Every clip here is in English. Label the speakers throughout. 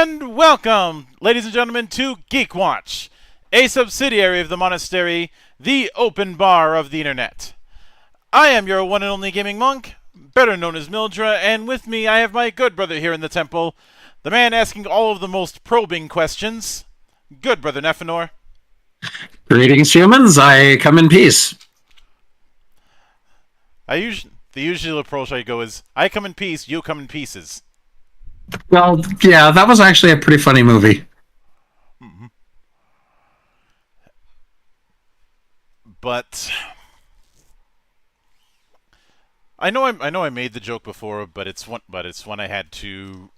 Speaker 1: And welcome, ladies and gentlemen, to GeekWatch, a subsidiary of the monastery, the open bar of the internet. I am your one and only gaming monk, better known as Mildra, and with me I have my good brother here in the temple, the man asking all of the most probing questions, good brother Nephenor.
Speaker 2: Greetings, humans. I come in peace.
Speaker 1: The usual approach I go is, I come in peace, you come in pieces.
Speaker 2: Well, yeah, that was actually a pretty funny movie.
Speaker 1: But I know I made the joke before, but it's one I had to.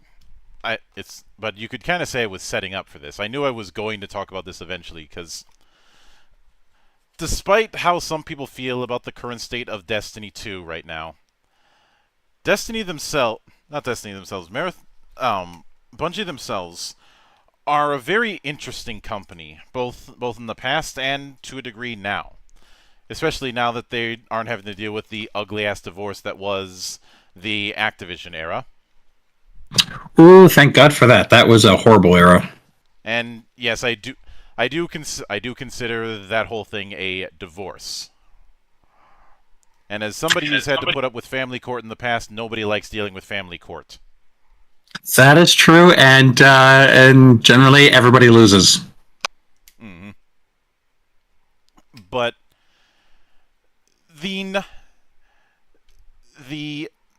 Speaker 1: But you could kind of say I was setting up for this. I knew I was going to talk about this eventually, because despite how some people feel about the current state of Destiny 2 right now, Bungie themselves are a very interesting company, both in the past and to a degree now. Especially now that they aren't having to deal with the ugly-ass divorce that was the Activision era.
Speaker 2: Ooh, thank God for that. That was a horrible era.
Speaker 1: And yes, I do consider that whole thing a divorce. And as somebody who's had to put up with family court in the past, nobody likes dealing with family court.
Speaker 2: That is true, and generally everybody loses.
Speaker 1: Mm-hmm. But the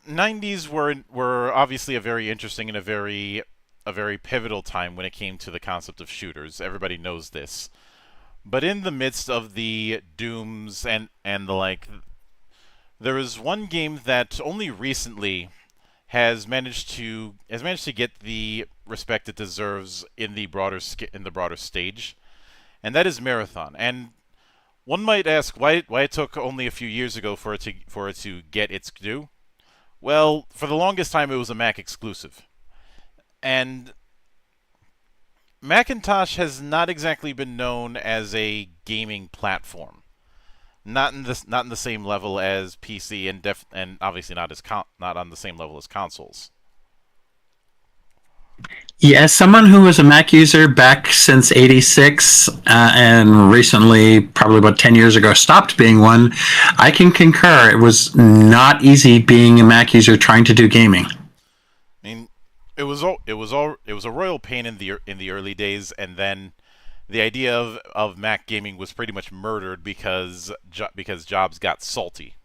Speaker 1: 90s were obviously a very interesting and a very pivotal time when it came to the concept of shooters. Everybody knows this. But in the midst of the dooms and the like, there is one game that only recently has managed to get the respect it deserves in the broader stage, and that is Marathon. And one might ask why it took only a few years ago for it to get its due. Well, for the longest time it was a Mac exclusive. And Macintosh has not exactly been known as a gaming platform. Not in the same level as PC and obviously not on the same level as consoles.
Speaker 2: Yeah, as someone who was a Mac user back since '86 and recently, probably about 10 years ago, stopped being one, I can concur. It was not easy being a Mac user trying to do gaming.
Speaker 1: I mean, it was a royal pain in the early days, and then the idea of Mac gaming was pretty much murdered because Jobs got salty.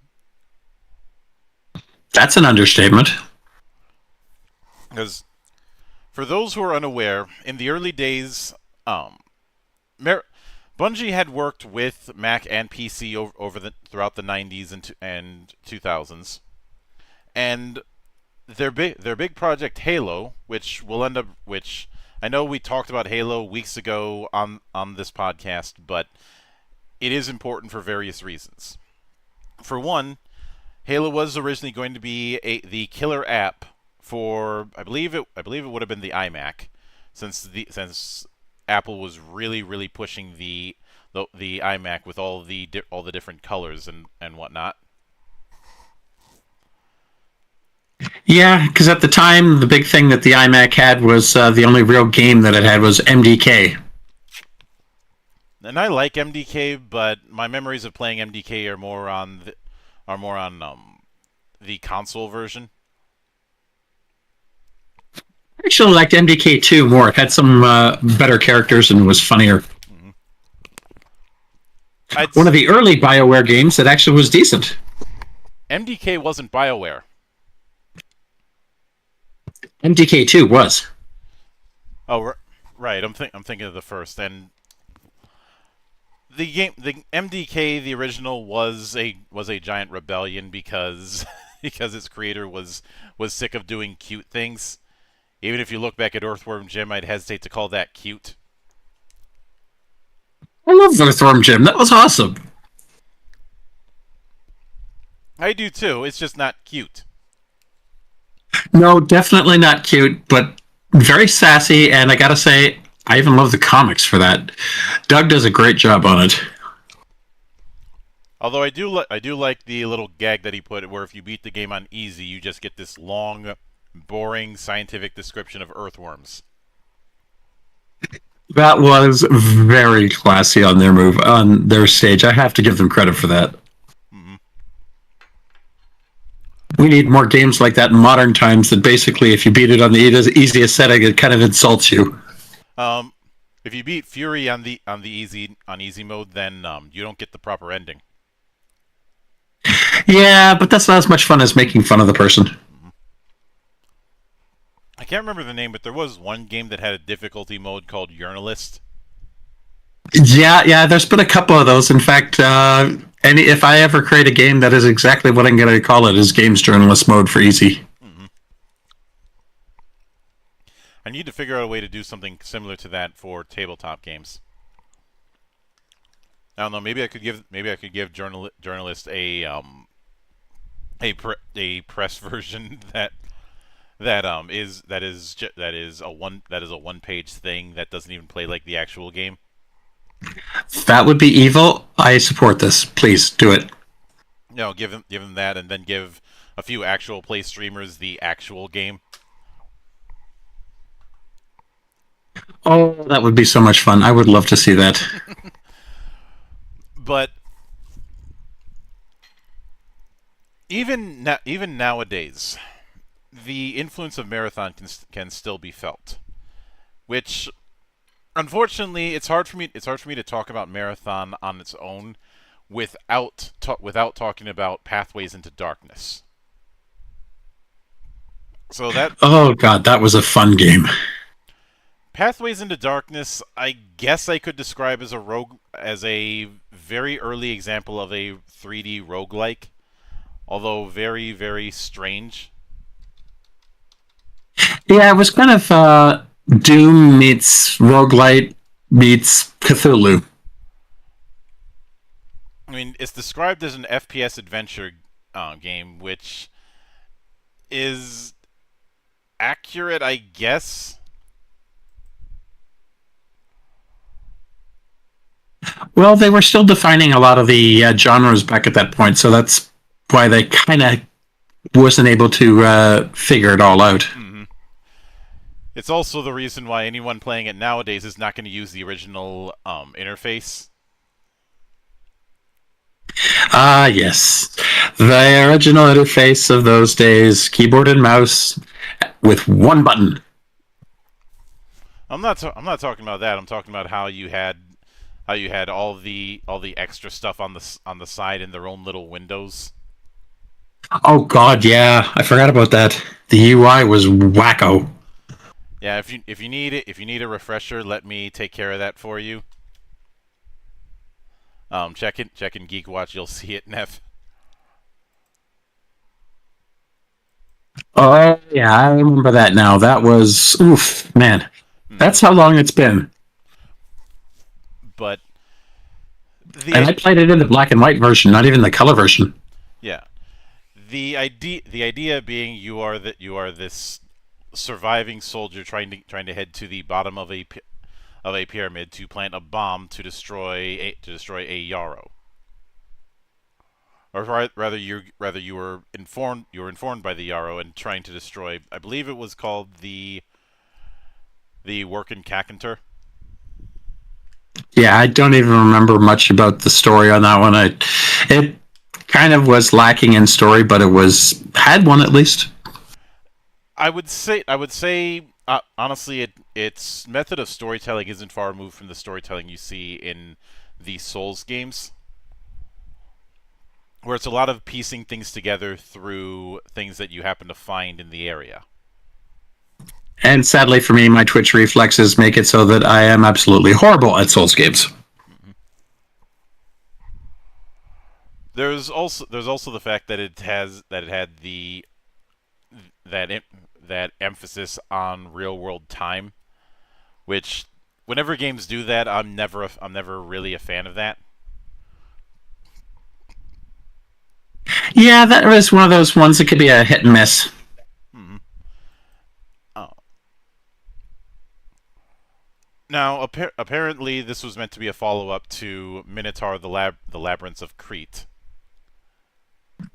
Speaker 2: That's an understatement.
Speaker 1: Because for those who are unaware, in the early days, Bungie had worked with Mac and PC throughout the 90s and 2000s, and their big project Halo, which I know we talked about Halo weeks ago on this podcast, but it is important for various reasons. For one, Halo was originally going to be the killer app for I believe it would have been the iMac, since Apple was really pushing the iMac with all the different colors and whatnot.
Speaker 2: Yeah, because at the time, the big thing that the iMac had was the only real game that it had was MDK.
Speaker 1: And I like MDK, but my memories of playing MDK are more on the console version.
Speaker 2: I actually liked MDK 2 more. It had some better characters and was funnier.
Speaker 1: Mm-hmm.
Speaker 2: One of the early BioWare games that actually was decent.
Speaker 1: MDK wasn't BioWare.
Speaker 2: MDK 2 was.
Speaker 1: Oh, right. I'm thinking of the first. And the MDK, the original, was a giant rebellion because its creator was sick of doing cute things. Even if you look back at Earthworm Jim, I'd hesitate to call that cute.
Speaker 2: I love Earthworm Jim. That was awesome.
Speaker 1: I do too. It's just not cute.
Speaker 2: No, definitely not cute, but very sassy. And I gotta say, I even love the comics for that. Doug does a great job on it.
Speaker 1: Although I do like the little gag that he put, where if you beat the game on easy, you just get this long, boring scientific description of earthworms.
Speaker 2: That was very classy on their stage. I have to give them credit for that.
Speaker 1: Mm-hmm.
Speaker 2: We need more games like that in modern times. That basically, if you beat it on the easiest setting, it kind of insults you.
Speaker 1: Um, if you beat Fury on the easy mode, then you don't get the proper ending.
Speaker 2: Yeah, but that's not as much fun as making fun of the person.
Speaker 1: Mm-hmm. I can't remember the name, but there was one game that had a difficulty mode called Journalist.
Speaker 2: Yeah. There's been a couple of those. In fact, if I ever create a game, that is exactly what I'm going to call it: is games journalist mode for easy.
Speaker 1: Mm-hmm. I need to figure out a way to do something similar to that for tabletop games. I don't know. Maybe I could give journalist a press version that is a one page thing that doesn't even play like the actual game.
Speaker 2: That would be evil. I support this. Please do it.
Speaker 1: No, give him that, and then give a few actual play streamers the actual game.
Speaker 2: Oh, that would be so much fun. I would love to see that.
Speaker 1: But even nowadays, the influence of Marathon can still be felt. Which, unfortunately, it's hard for me to talk about Marathon on its own without talking about Pathways into Darkness. So that
Speaker 2: Oh God, that was a fun game.
Speaker 1: Pathways into Darkness, I guess I could describe as a very early example of a 3D roguelike, although very very strange.
Speaker 2: Yeah, it was kind of Doom meets roguelite meets Cthulhu.
Speaker 1: I mean, it's described as an FPS adventure game, which is accurate, I guess.
Speaker 2: Well, they were still defining a lot of the genres back at that point, so that's why they kind of wasn't able to figure it all out.
Speaker 1: Mm-hmm. It's also the reason why anyone playing it nowadays is not going to use the original interface.
Speaker 2: Ah, yes. The original interface of those days, keyboard and mouse with one button.
Speaker 1: I'm not talking about that. I'm talking about how you had all the extra stuff on the side in their own little windows.
Speaker 2: Oh God, yeah. I forgot about that. The UI was wacko.
Speaker 1: Yeah, if you need a refresher, let me take care of that for you. Check in GeekWatch, you'll see it, Neff.
Speaker 2: Oh yeah, I remember that now. That was oof, man.
Speaker 1: Mm-hmm.
Speaker 2: That's how long it's been.
Speaker 1: But
Speaker 2: And
Speaker 1: the
Speaker 2: I played it in the black and white version, not even the color version.
Speaker 1: yeah, the idea being you are this surviving soldier trying to head to the bottom of a pyramid to plant a bomb to destroy a Yarrow. Or rather you were informed by the Yarrow and trying to destroy, I believe it was called the Workin Kakantur.
Speaker 2: Yeah, I don't even remember much about the story on that one. It kind of was lacking in story, but it was had one at least.
Speaker 1: I would say honestly its method of storytelling isn't far removed from the storytelling you see in the Souls games, where it's a lot of piecing things together through things that you happen to find in the area.
Speaker 2: And sadly for me, my Twitch reflexes make it so that I am absolutely horrible at Souls games.
Speaker 1: Mm-hmm. There's also the fact that it had that emphasis on real world time, which whenever games do that, I'm never really a fan of that.
Speaker 2: Yeah, that was one of those ones that could be a hit and miss.
Speaker 1: Mm-hmm. Oh. Now, apparently, this was meant to be a follow-up to Minotaur: the Labyrinths of Crete.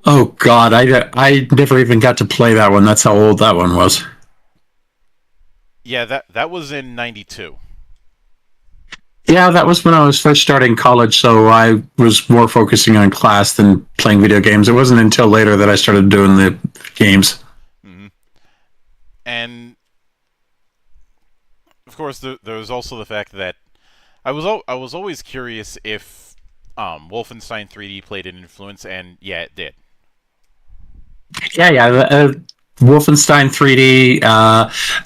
Speaker 2: Oh God, I never even got to play that one. That's how old that one was.
Speaker 1: Yeah, that was in '92.
Speaker 2: Yeah, that was when I was first starting college, so I was more focusing on class than playing video games. It wasn't until later that I started doing the games.
Speaker 1: Hmm. And of course, there was also the fact that I was always curious if Wolfenstein 3D played an influence, and yeah, it did.
Speaker 2: Yeah. Wolfenstein 3D,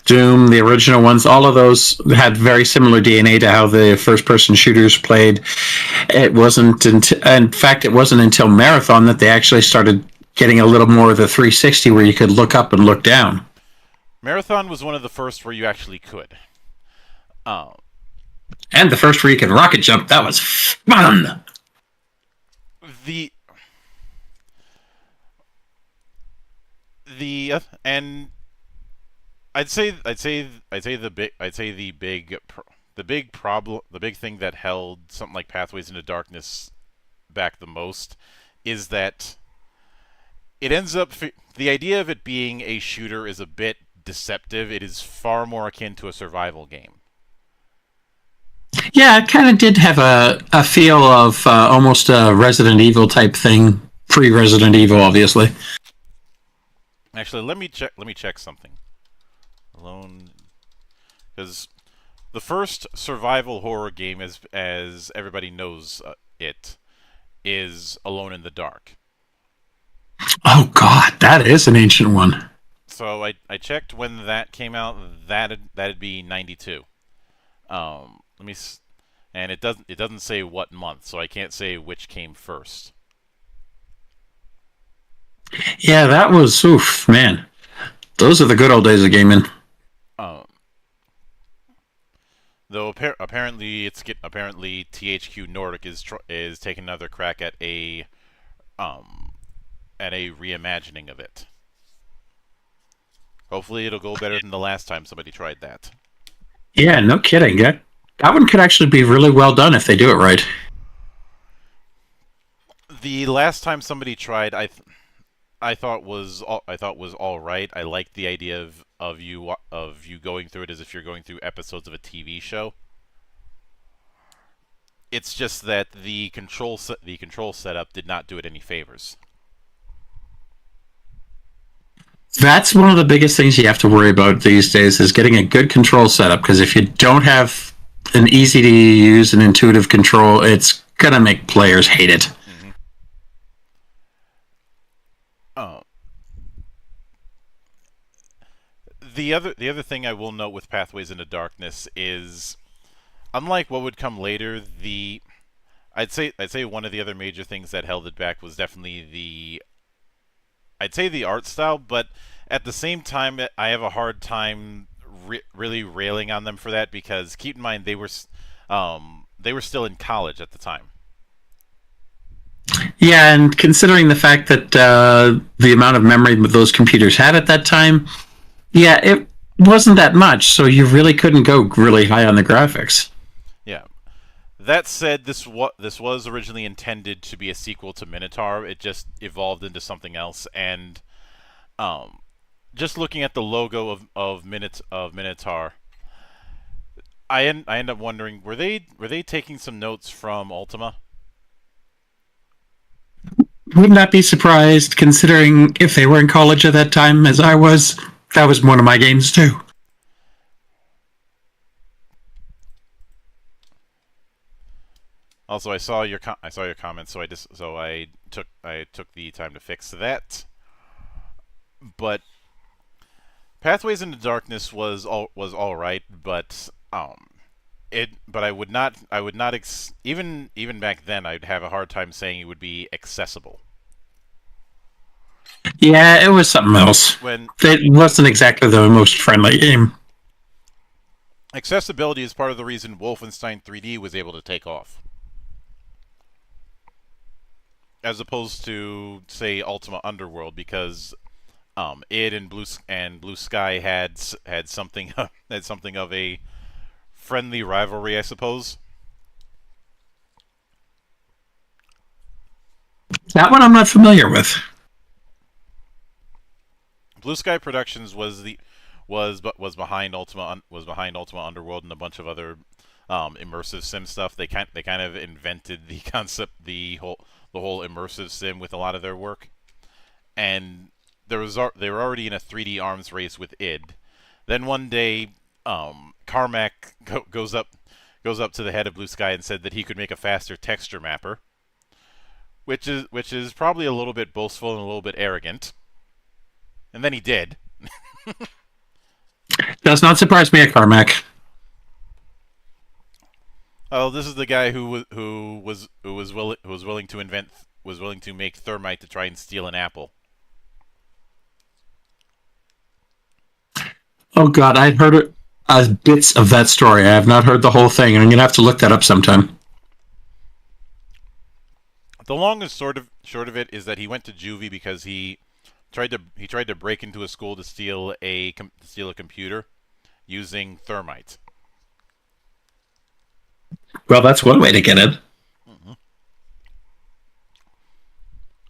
Speaker 2: Doom, the original ones, all of those had very similar DNA to how the first person shooters played. It wasn't, in fact, it wasn't until Marathon that they actually started getting a little more of the 360 where you could look up and look down.
Speaker 1: Marathon was one of the first where you actually could. Uh,
Speaker 2: And the first where you could rocket jump. That was fun.
Speaker 1: the and I'd say the big thing that held something like Pathways into Darkness back the most is that it ends up the idea of it being a shooter is a bit deceptive. It is far more akin to a survival game.
Speaker 2: Yeah, it kind of did have a feel of almost a Resident Evil type thing. Pre Resident Evil, obviously.
Speaker 1: Actually, let me check something. Alone, because the first survival horror game, as everybody knows it, is Alone in the Dark.
Speaker 2: Oh, God, that is an ancient one.
Speaker 1: So I checked when that came out. That'd be 92. Let me and it doesn't say what month, so I can't say which came first.
Speaker 2: Yeah, that was, oof, man. Those are the good old days of gaming.
Speaker 1: Um, though apparently THQ Nordic is taking another crack um at a reimagining of it. Hopefully, it'll go better than the last time somebody tried that.
Speaker 2: Yeah, no kidding. That one could actually be really well done if they do it right.
Speaker 1: The last time somebody tried, I thought was all right. I liked the idea of you going through it as if you're going through episodes of a TV show. It's just that the control setup did not do it any favors.
Speaker 2: That's one of the biggest things you have to worry about these days is getting a good control setup. Because if you don't have an easy to use and intuitive control, it's gonna make players hate it.
Speaker 1: Mm-hmm. Oh, the other thing I will note with Pathways into Darkness is, unlike what would come later, the I'd say one of the other major things that held it back was definitely the I'd say the art style, but at the same time, I have a hard time really railing on them for that because keep in mind they were still in college at the time.
Speaker 2: Yeah, and considering the fact that the amount of memory those computers had at that time, yeah, it wasn't that much, so you really couldn't go really high on the graphics.
Speaker 1: Yeah. That said, this was originally intended to be a sequel to Minotaur. It just evolved into something else, and um, just looking at the logo of Minotaur, I end up wondering were they taking some notes from Ultima?
Speaker 2: Would not be surprised, considering if they were in college at that time, as I was. That was one of my games too.
Speaker 1: Also, I saw your comments, so I took the time to fix that. But Pathways into Darkness was all right, but I would not even back then I'd have a hard time saying it would be accessible.
Speaker 2: Yeah, it was something else.
Speaker 1: When
Speaker 2: It wasn't exactly the most friendly game.
Speaker 1: accessibility is part of the reason Wolfenstein 3D was able to take off, as opposed to say Ultima Underworld, because it and Blue Sky had something had something of a friendly rivalry, I suppose.
Speaker 2: That one I'm not familiar with.
Speaker 1: Blue Sky Productions was behind Ultima Underworld and a bunch of other immersive sim stuff. They kind of invented the concept, the whole immersive sim with a lot of their work. And they were already in a 3D arms race with id. Then one day, Carmack goes up to the head of Blue Sky and said that he could make a faster texture mapper, which is probably a little bit boastful and a little bit arrogant. And then he did.
Speaker 2: Does not surprise me at Carmack.
Speaker 1: Oh, this is the guy who was willing to make thermite to try and steal an apple.
Speaker 2: Oh God, I've heard bits of that story. I have not heard the whole thing, and I'm gonna have to look that up sometime.
Speaker 1: The long and short of it is that he went to juvie because he tried to break into a school to steal a computer using thermite.
Speaker 2: Well, that's one way to get in.
Speaker 1: Mm-hmm.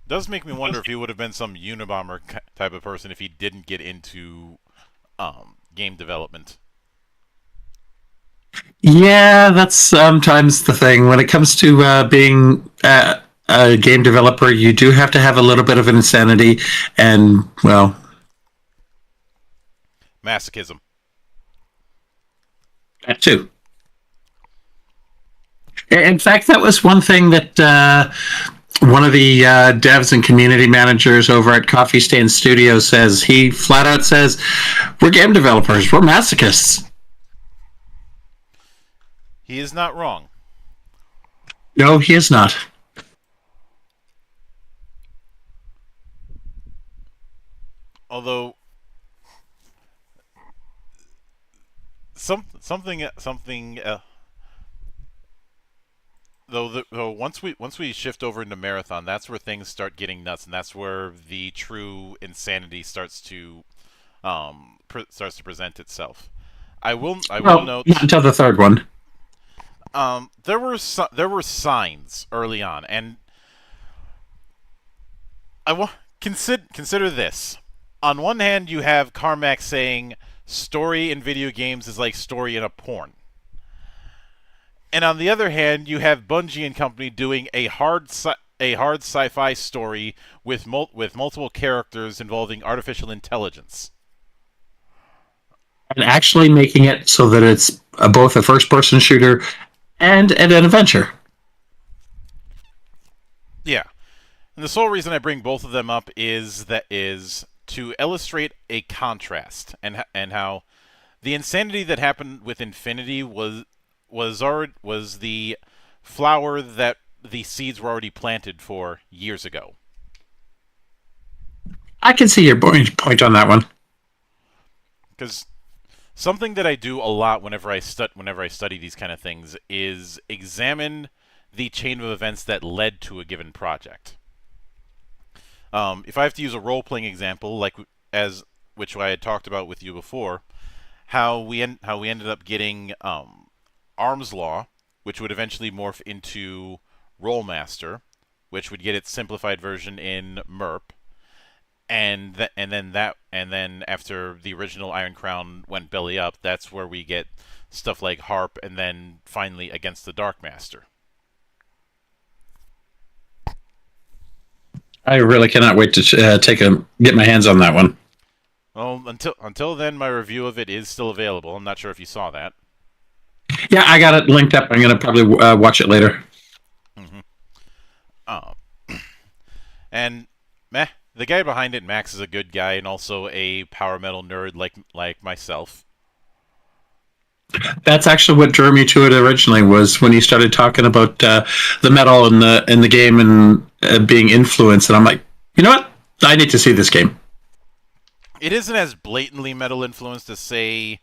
Speaker 1: Does make me wonder if he would have been some Unabomber type of person if he didn't get into game development.
Speaker 2: Yeah, that's sometimes the thing. When it comes to being a game developer, you do have to have a little bit of an insanity, and well,
Speaker 1: Masochism.
Speaker 2: that too. In fact, that was one thing that one of the devs and community managers over at Coffee Stain Studios says. He flat out says, "We're game developers. We're masochists."
Speaker 1: He is not wrong.
Speaker 2: No, he is not.
Speaker 1: Although something though once we shift over into marathon, that's where things start getting nuts, and that's where the true insanity starts to present itself. I will note
Speaker 2: not until the third one.
Speaker 1: there were signs early on, and consider this. On one hand, you have Carmack saying story in video games is like story in a porn. And on the other hand, you have Bungie and company doing a hard sci-fi story with multiple characters involving artificial intelligence.
Speaker 2: And actually making it so that it's both a first-person shooter and an adventure.
Speaker 1: Yeah. And the sole reason I bring both of them up is to illustrate a contrast and how the insanity that happened with Infinity was the flower that the seeds were already planted for years ago.
Speaker 2: I can see your point on that one.
Speaker 1: Because something that I do a lot whenever I study these kind of things is examine the chain of events that led to a given project. If I have to use a role-playing example, which I had talked about with you before, how we ended up getting Arms Law, which would eventually morph into Rollmaster, which would get its simplified version in MERP, and then after the original Iron Crown went belly up, that's where we get stuff like Harp, and then finally Against the Dark Master.
Speaker 2: I really cannot wait to get my hands on that one.
Speaker 1: Well, until then, my review of it is still available. I'm not sure if you saw that.
Speaker 2: Yeah, I got it linked up. I'm going to probably watch it later.
Speaker 1: Mm-hmm. And the guy behind it, Max, is a good guy and also a power metal nerd like myself.
Speaker 2: That's actually what drew me to it originally, was when you started talking about the metal in the game and being influenced, and I'm like, you know what? I need to see this game.
Speaker 1: It isn't as blatantly metal influenced as say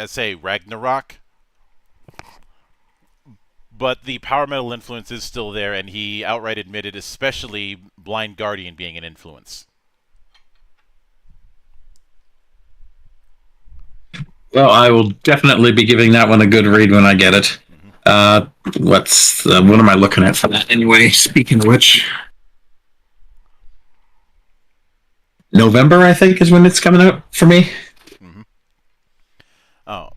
Speaker 1: say Ragnarok, but the power metal influence is still there, and he outright admitted, especially Blind Guardian being an influence.
Speaker 2: Well, I will definitely be giving that one a good read when I get it. What am I looking at for that anyway? Speaking of which, November, I think, is when it's coming out for me.
Speaker 1: Mm-hmm. Oh,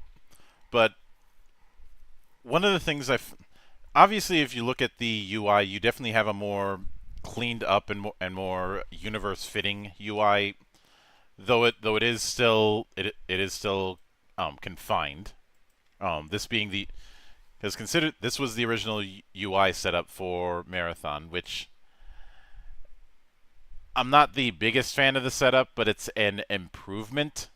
Speaker 1: one of the things I've obviously, if you look at the UI, you definitely have a more cleaned up and more universe fitting UI. Though it is still confined. This being the because consider this was the original UI setup for Marathon, which I'm not the biggest fan of the setup, but it's an improvement.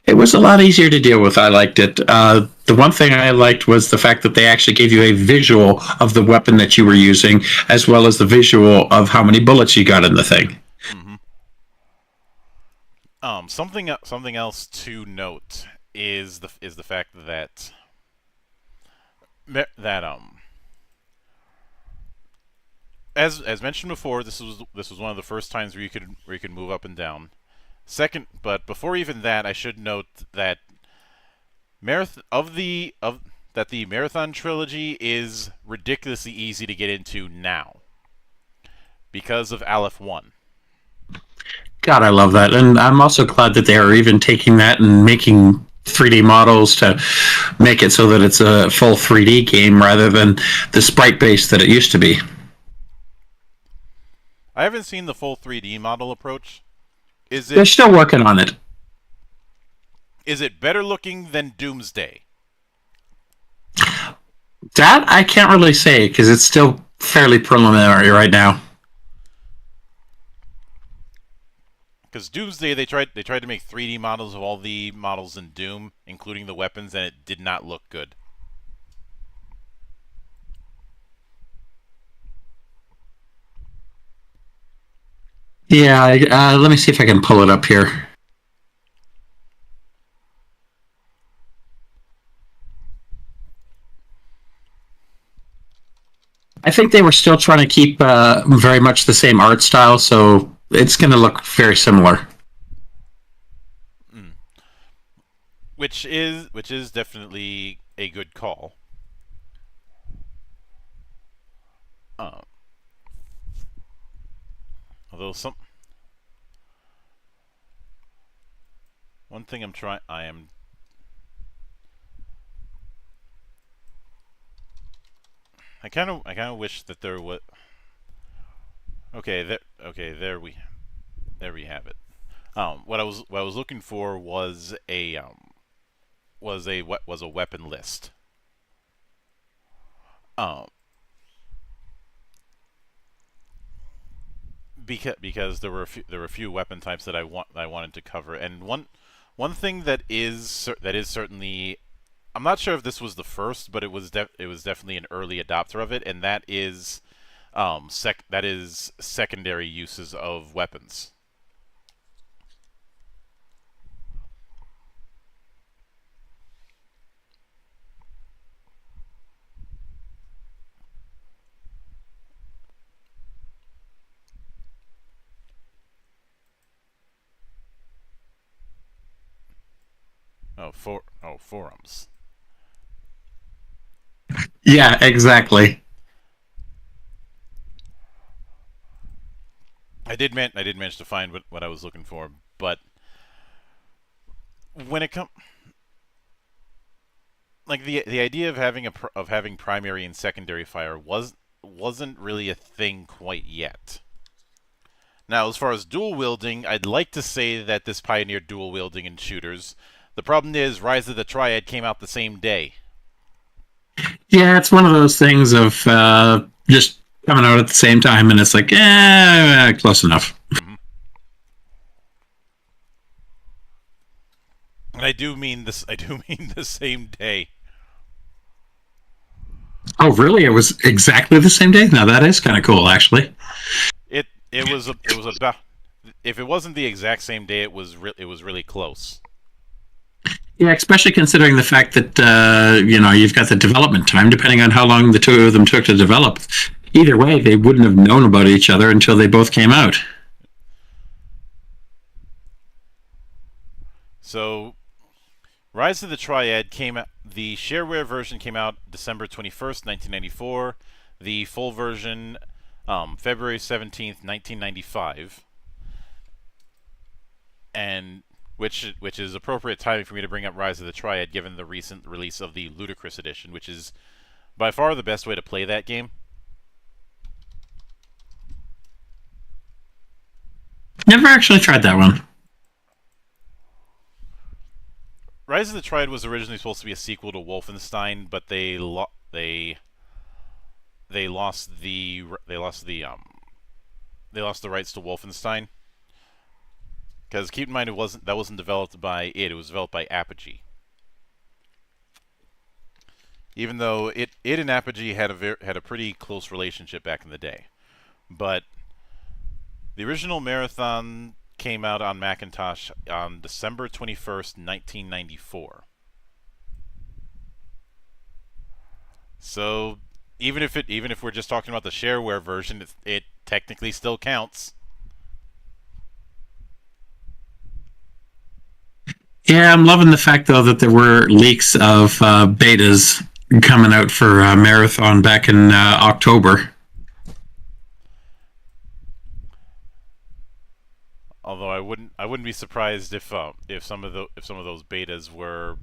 Speaker 2: It was a lot easier to deal with. I liked it. The one thing I liked was the fact that they actually gave you a visual of the weapon that you were using, as well as the visual of how many bullets you got in the thing.
Speaker 1: Mm-hmm. Something else to note is the fact that that as mentioned before, this was one of the first times where you could move up and down. Second, but before even that, I should note that the Marathon trilogy is ridiculously easy to get into now because of Aleph 1.
Speaker 2: God, I love that. And I'm also glad that they are even taking that and making 3D models to make it so that it's a full 3D game rather than the sprite base that it used to be.
Speaker 1: I haven't seen the full 3D model approach. Is
Speaker 2: They're
Speaker 1: it
Speaker 2: still working on it.
Speaker 1: is it better looking than Doomsday?
Speaker 2: That I can't really say because it's still fairly preliminary right now.
Speaker 1: Because Doomsday they tried to make 3D models of all the models in Doom, including the weapons, and it did not look good.
Speaker 2: Yeah, let me see if I can pull it up here. I think they were still trying to keep very much the same art style, so it's going to look very similar.
Speaker 1: Mm. Which is definitely a good call. Uh, although some one thing I kind of wish that there was there we have it. What I was looking for was a weapon list. Um, because there were a few weapon types that I wanted to cover, and one thing that is certainly I'm not sure if this was the first, but it was definitely an early adopter of it, and that is secondary uses of weapons. Forums.
Speaker 2: Yeah, exactly.
Speaker 1: I did manage to find what I was looking for, but when it comes like the idea of having primary and secondary fire wasn't really a thing quite yet. Now, as far as dual wielding, I'd like to say that this pioneered dual wielding in shooters. The problem is, Rise of the Triad came out the same day.
Speaker 2: Yeah, it's one of those things of just coming out at the same time, and it's like, close enough.
Speaker 1: Mm-hmm. And I do mean this. I do mean the same day.
Speaker 2: Oh, really? It was exactly the same day? Now, that is kind of cool, actually.
Speaker 1: It was about if it wasn't the exact same day, it was really close.
Speaker 2: Yeah, especially considering the fact that, you've got the development time, depending on how long the two of them took to develop. Either way, they wouldn't have known about each other until they both came out.
Speaker 1: So Rise of the Triad came out. The shareware version came out December 21st, 1994. The full version, February 17th, 1995. And which is appropriate timing for me to bring up Rise of the Triad, given the recent release of the Ludicrous Edition, which is by far the best way to play that game.
Speaker 2: Never actually tried that one.
Speaker 1: Rise of the Triad was originally supposed to be a sequel to Wolfenstein, but they lost the rights to Wolfenstein. Because keep in mind, that wasn't developed by it was developed by Apogee. Even though it and Apogee had a pretty close relationship back in the day, but the original Marathon came out on Macintosh on December 21st, 1994. So even if we're just talking about the shareware version, it technically still counts.
Speaker 2: Yeah, I'm loving the fact though that there were leaks of betas coming out for Marathon back in October.
Speaker 1: Although I wouldn't be surprised if some of those betas were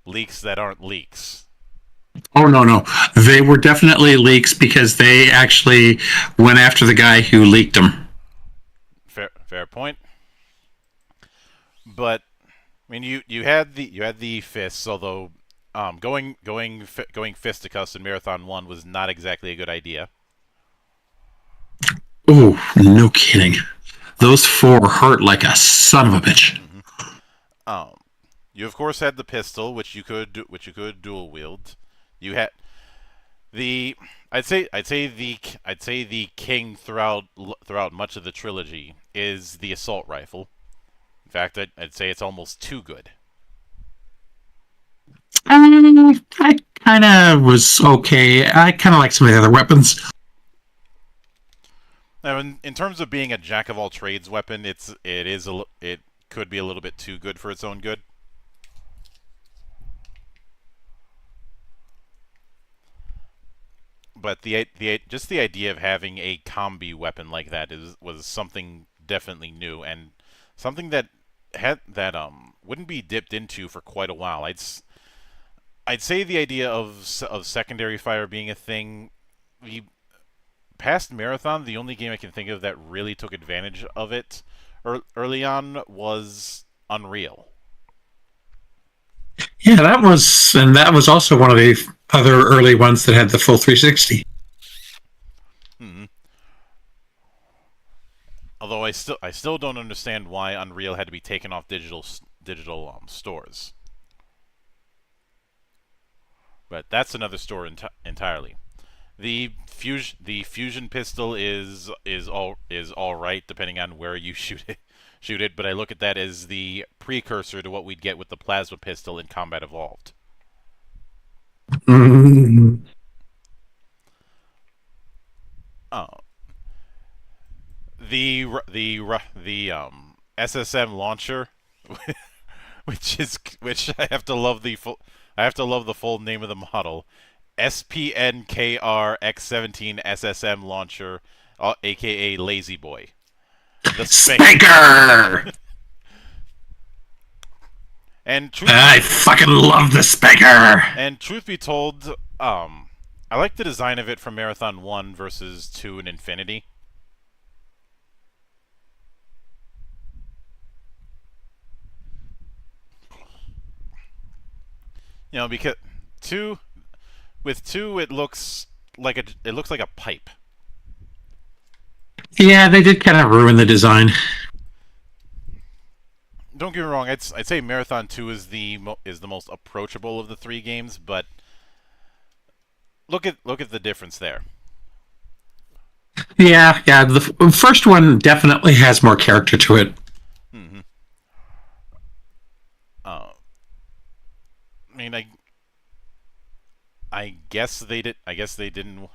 Speaker 1: leaks that aren't leaks.
Speaker 2: Oh no, they were definitely leaks because they actually went after the guy who leaked them.
Speaker 1: Fair point. But I mean, you had the fists, although going fisticuffs in Marathon 1 was not exactly a good idea.
Speaker 2: Oh, no kidding. Those four hurt like a son of a bitch.
Speaker 1: You of course had the pistol, which you could dual wield. You had the I'd say the king throughout much of the trilogy is the assault rifle. In fact, I'd say it's almost too good.
Speaker 2: I kind of was okay. I kind of like some of the other weapons.
Speaker 1: Now, in terms of being a jack of all trades weapon, it could be a little bit too good for its own good. But just the idea of having a combi weapon like that was something definitely new, and something that wouldn't be dipped into for quite a while. I'd say the idea of secondary fire being a thing. Past Marathon, the only game I can think of that really took advantage of it early on was Unreal.
Speaker 2: Yeah, that was also one of the other early ones that had the full 360.
Speaker 1: Hmm. Although I still don't understand why Unreal had to be taken off digital stores. But that's another story entirely. The fusion pistol is all right depending on where you shoot it. But I look at that as the precursor to what we'd get with the plasma pistol in Combat Evolved.
Speaker 2: Mm.
Speaker 1: The SSM launcher, which I have to love the full name of the model. SPNKR X17 SSM launcher, aka Lazy Boy.
Speaker 2: The Spanker! I fucking love the Spanker!
Speaker 1: And truth be told, I like the design of it from Marathon 1 versus 2 and Infinity. You know, because with two it looks like a pipe.
Speaker 2: Yeah, they did kind of ruin the design.
Speaker 1: Don't get me wrong. I'd say Marathon 2 is the most approachable of the three games, but look at the difference there.
Speaker 2: Yeah. The first one definitely has more character to it.
Speaker 1: Mm-hmm. I mean, I guess they did. I guess they didn't.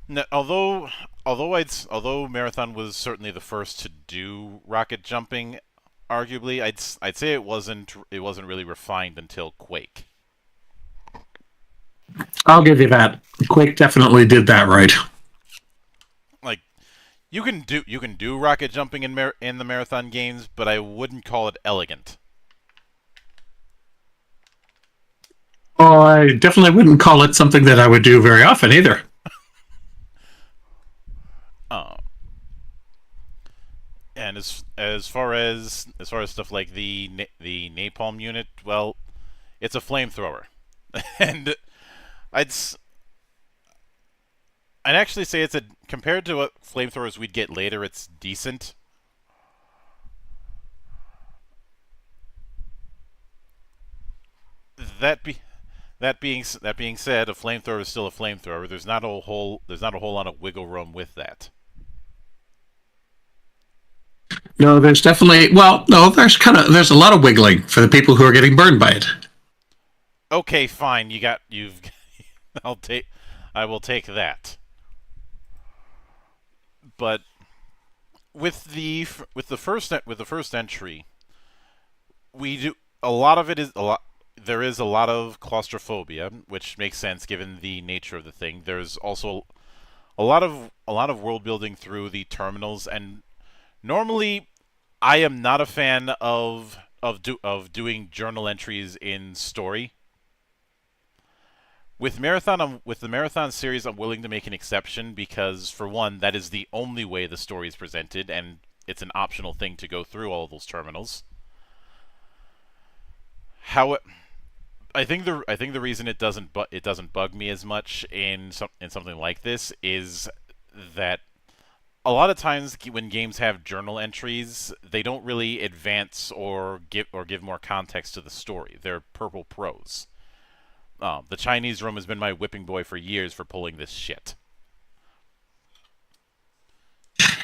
Speaker 1: No, although Marathon was certainly the first to do rocket jumping, arguably I'd say it wasn't really refined until Quake.
Speaker 2: I'll give you that. Quake definitely did that right.
Speaker 1: Like you can do rocket jumping in the marathon games, but I wouldn't call it elegant.
Speaker 2: Oh, I definitely wouldn't call it something that I would do very often either.
Speaker 1: Uh, and as far as stuff like the napalm unit, well, it's a flamethrower, and I'd I'd actually say it's a compared to what flamethrowers we'd get later, it's decent. That be that being said, a flamethrower is still a flamethrower. There's not a whole lot of wiggle room with that.
Speaker 2: No, there's definitely well, no, there's a lot of wiggling for the people who are getting burned by it.
Speaker 1: Okay, fine. You've I'll take I will take that. But with the first entry, we do a lot of it is a lot. There is a lot of claustrophobia, which makes sense given the nature of the thing. There's also a lot of world building through the terminals, and normally I am not a fan of doing journal entries in story. With the marathon series, I'm willing to make an exception because, for one, that is the only way the story is presented, and it's an optional thing to go through all of those terminals. How I think the reason it doesn't bug me as much in something like this is that a lot of times when games have journal entries, they don't really advance or give more context to the story. They're purple prose. The Chinese room has been my whipping boy for years for pulling this shit.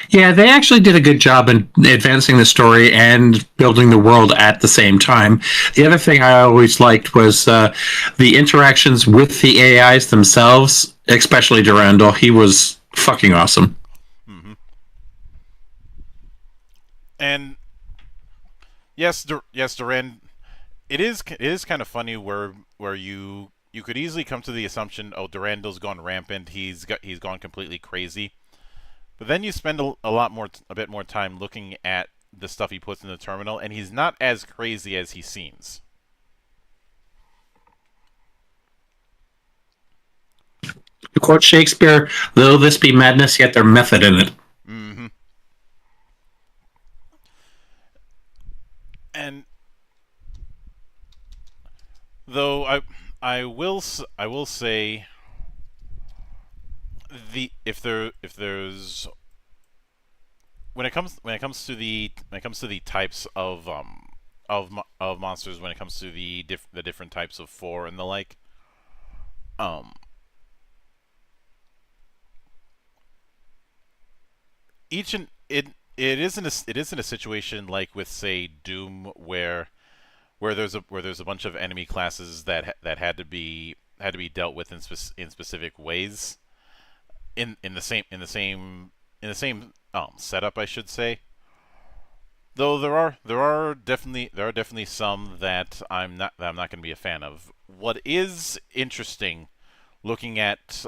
Speaker 2: Yeah, they actually did a good job in advancing the story and building the world at the same time. The other thing I always liked was the interactions with the AIs themselves, especially Durandal. He was fucking awesome.
Speaker 1: Mm-hmm. And yes, Duran. It is kind of funny where you could easily come to the assumption, oh, Durandal's gone rampant. He's gone completely crazy. But then you spend a bit more time looking at the stuff he puts in the terminal, and he's not as crazy as he seems.
Speaker 2: To quote Shakespeare, though this be madness, yet there method in it.
Speaker 1: Mm-hmm. And though I will say the if there's when it comes to the types of monsters, when it comes to the different types of four and the like, um each and it isn't a situation like with, say, Doom, where there's a bunch of enemy classes that had to be dealt with in specific ways in the same setup, I should say. Though there are definitely some that I'm not going to be a fan of. What is interesting, looking at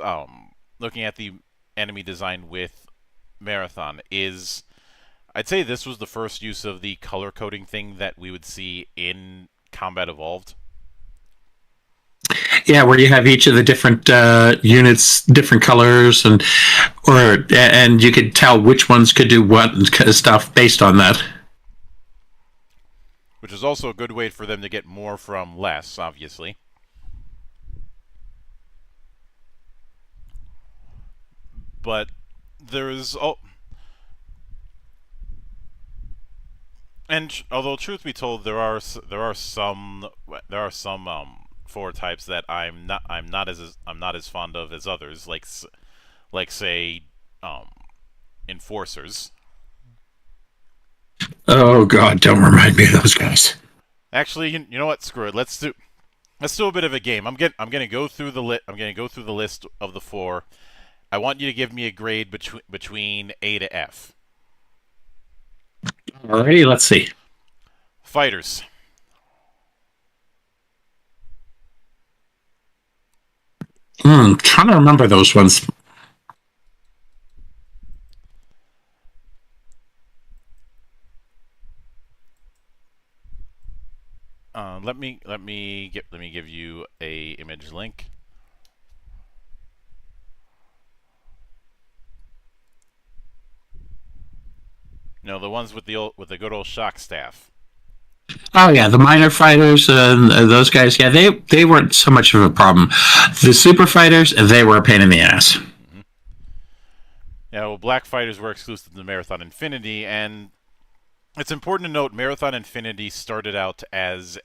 Speaker 1: the enemy design with Marathon, is I'd say this was the first use of the color coding thing that we would see in Combat Evolved.
Speaker 2: Yeah, where you have each of the different units, different colors, and you could tell which ones could do what and kind of stuff based on that.
Speaker 1: Which is also a good way for them to get more from less, obviously. But there is oh, and although truth be told, there are some four types that I'm not as fond of as others, like say enforcers.
Speaker 2: Oh God, don't remind me of those guys.
Speaker 1: Actually, you know what? Screw it. Let's do a bit of a game. I'm gonna go through I'm gonna go through the list of the four. I want you to give me a grade between A to F.
Speaker 2: Alrighty, let's see.
Speaker 1: Fighters.
Speaker 2: Trying to remember those ones.
Speaker 1: let me give you a image link. No, the ones with the good old shock staff.
Speaker 2: Oh yeah, the minor fighters, those guys. Yeah, they weren't so much of a problem. The super fighters, they were a pain in the ass.
Speaker 1: Mm-hmm. Yeah, well, black fighters were exclusive to Marathon Infinity, and it's important to note Marathon Infinity started out as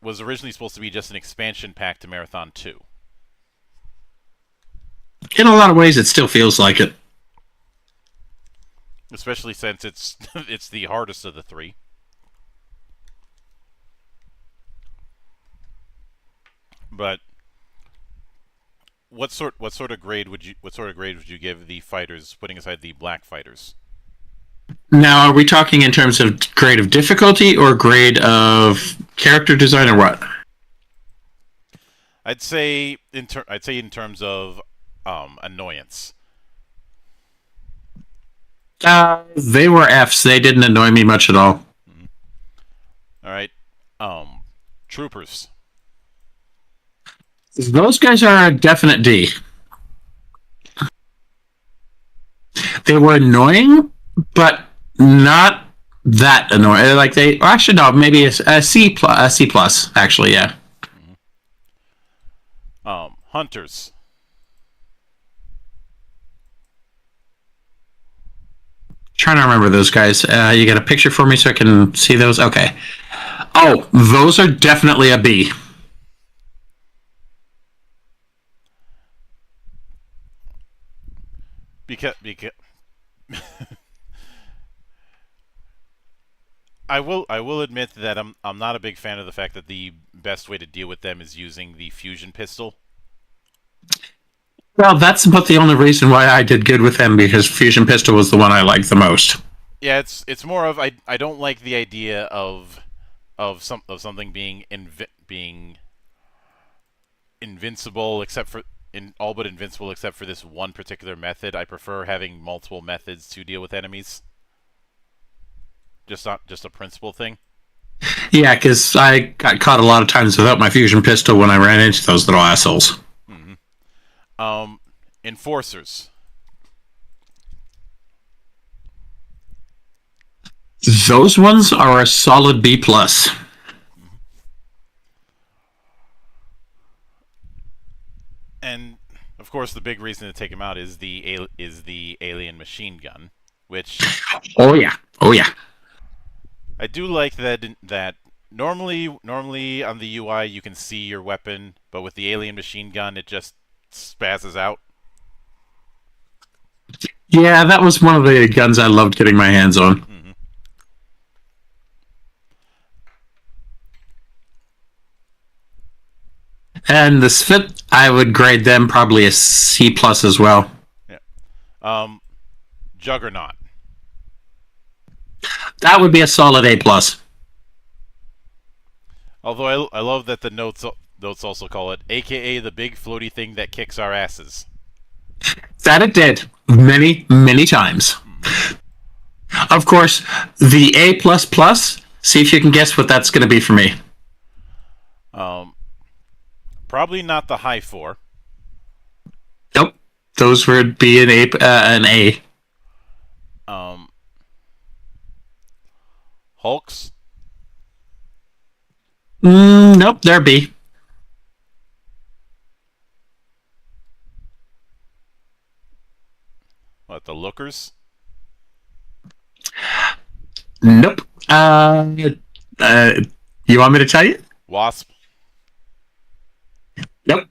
Speaker 1: was originally supposed to be just an expansion pack to Marathon 2.
Speaker 2: In a lot of ways, it still feels like it.
Speaker 1: Especially since it's it's the hardest of the three. But what sort of grade would you give the fighters, putting aside the black fighters?
Speaker 2: Now, are we talking in terms of grade of difficulty or grade of character design, or what?
Speaker 1: I'd say in terms of annoyance.
Speaker 2: They were Fs. They didn't annoy me much at all.
Speaker 1: Mm-hmm. All right, troopers.
Speaker 2: Those guys are a definite D. They were annoying, but not that annoying. Like they actually no, maybe a C plus. A C plus, actually, yeah.
Speaker 1: Mm-hmm. Hunters.
Speaker 2: Trying to remember those guys. You got a picture for me so I can see those? Okay. Oh, those are definitely a B.
Speaker 1: Because I will admit that I'm not a big fan of the fact that the best way to deal with them is using the fusion pistol.
Speaker 2: Well, that's about the only reason why I did good with them, because Fusion Pistol was the one I liked the most.
Speaker 1: Yeah, it's more of I don't like the idea of something being invincible except for all but invincible except for this one particular method. I prefer having multiple methods to deal with enemies. Just a principle thing.
Speaker 2: Yeah, because I got caught a lot of times without my Fusion Pistol when I ran into those little assholes.
Speaker 1: Mm-hmm. Enforcers.
Speaker 2: Those ones are a solid B plus.
Speaker 1: And of course, the big reason to take him out is the alien machine gun, which
Speaker 2: Oh yeah.
Speaker 1: I do like that normally on the UI you can see your weapon, but with the alien machine gun it just spazzes out.
Speaker 2: Yeah, that was one of the guns I loved getting my hands on.
Speaker 1: Mm-hmm.
Speaker 2: And the Svit, I would grade them probably a C plus as well.
Speaker 1: Yeah. Juggernaut.
Speaker 2: That would be a solid A plus.
Speaker 1: Although I love that the notes also call it AKA the big floaty thing that kicks our asses.
Speaker 2: That it did many times. Of course, the A plus plus. See if you can guess what that's going to be for me.
Speaker 1: Probably not the high 4.
Speaker 2: Nope, those would be an A.
Speaker 1: Hulks.
Speaker 2: Nope, they're B.
Speaker 1: What, the lookers?
Speaker 2: Nope. You want me to tell you?
Speaker 1: Wasp.
Speaker 2: Nope.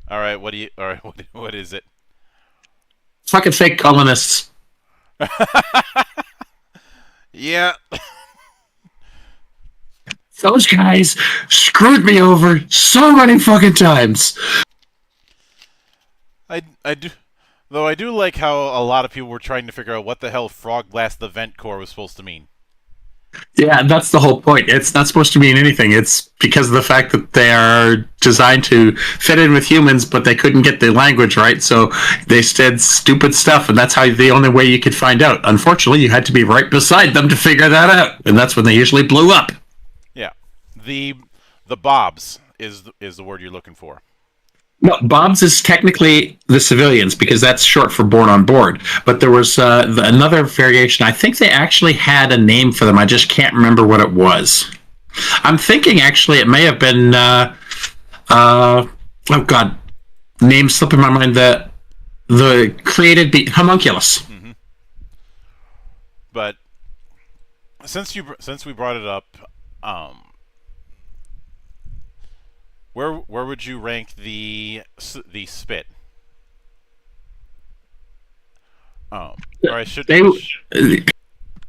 Speaker 1: All right. What is it?
Speaker 2: Fucking fake colonists.
Speaker 1: Yeah.
Speaker 2: Those guys screwed me over so many fucking times.
Speaker 1: I do. Though I do like how a lot of people were trying to figure out what the hell Frog Blast the Vent Core was supposed to mean.
Speaker 2: Yeah, that's the whole point. It's not supposed to mean anything. It's because of the fact that they are designed to fit in with humans, but they couldn't get the language right, so they said stupid stuff, and that's how the only way you could find out. Unfortunately, you had to be right beside them to figure that out, and that's when they usually blew up.
Speaker 1: Yeah. The the Bobs is the word you're looking for.
Speaker 2: No, Bob's is technically the civilians because that's short for born on board. But there was another variation. I think they actually had a name for them. I just can't remember what it was. I'm thinking actually it may have been. Oh God, name slipping my mind. The created homunculus.
Speaker 1: Mm-hmm. But since we brought it up, um, where would you rank the spit? Or I should.
Speaker 2: They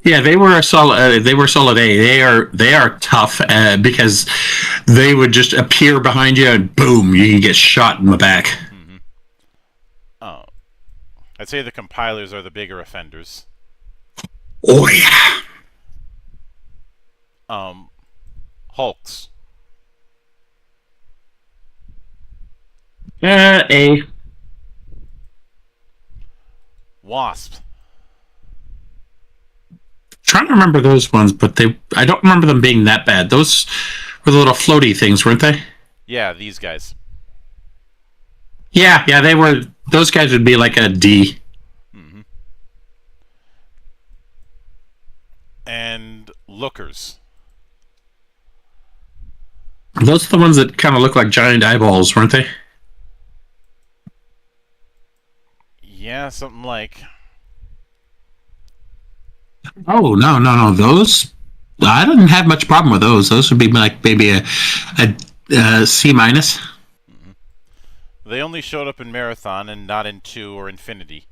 Speaker 2: Yeah, they were a solid. They were solid A. They are tough because they would just appear behind you and boom, you can get shot in the back.
Speaker 1: Mm-hmm. Uh, I'd say the compilers are the bigger offenders.
Speaker 2: Oh yeah.
Speaker 1: Um, Hulks.
Speaker 2: A.
Speaker 1: Wasp.
Speaker 2: Trying to remember those ones, but I don't remember them being that bad. Those were the little floaty things, weren't they?
Speaker 1: Yeah, these guys.
Speaker 2: Yeah, they were. Those guys would be like a D.
Speaker 1: Mm-hmm. And lookers.
Speaker 2: Those are the ones that kind of look like giant eyeballs, weren't they?
Speaker 1: Yeah, something like.
Speaker 2: Oh no! Those I didn't have much problem with those. Those would be like maybe a C minus.
Speaker 1: Mm-hmm. They only showed up in Marathon and not in 2 or Infinity.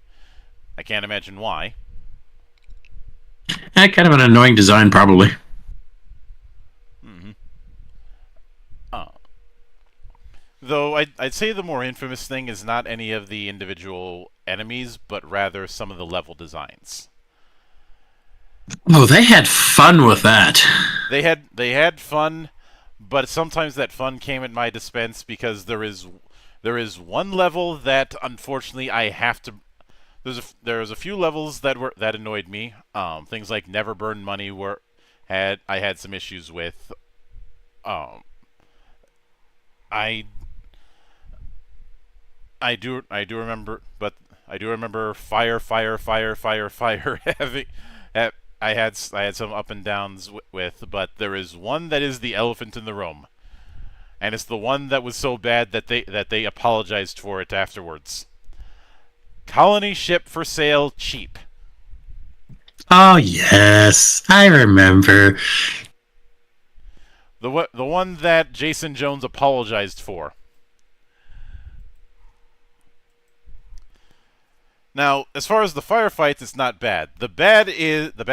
Speaker 1: I can't imagine why.
Speaker 2: Kind of an annoying design, probably.
Speaker 1: Mm-hmm. Uh, though I'd say the more infamous thing is not any of the individual enemies, but rather some of the level designs.
Speaker 2: Oh, they had fun with that.
Speaker 1: They had fun, but sometimes that fun came at my expense because there is one level that unfortunately I have to. There's a few levels that annoyed me. Things like Never Burn Money I had some issues with. Um, I I do remember, but I do remember fire having. I had some up and downs with, but there is one that is the elephant in the room, and it's the one that was so bad that they apologized for it afterwards. Colony ship for sale, cheap.
Speaker 2: Oh yes, I remember.
Speaker 1: The one that Jason Jones apologized for. Now, as far as the firefights, it's not bad. The bad is the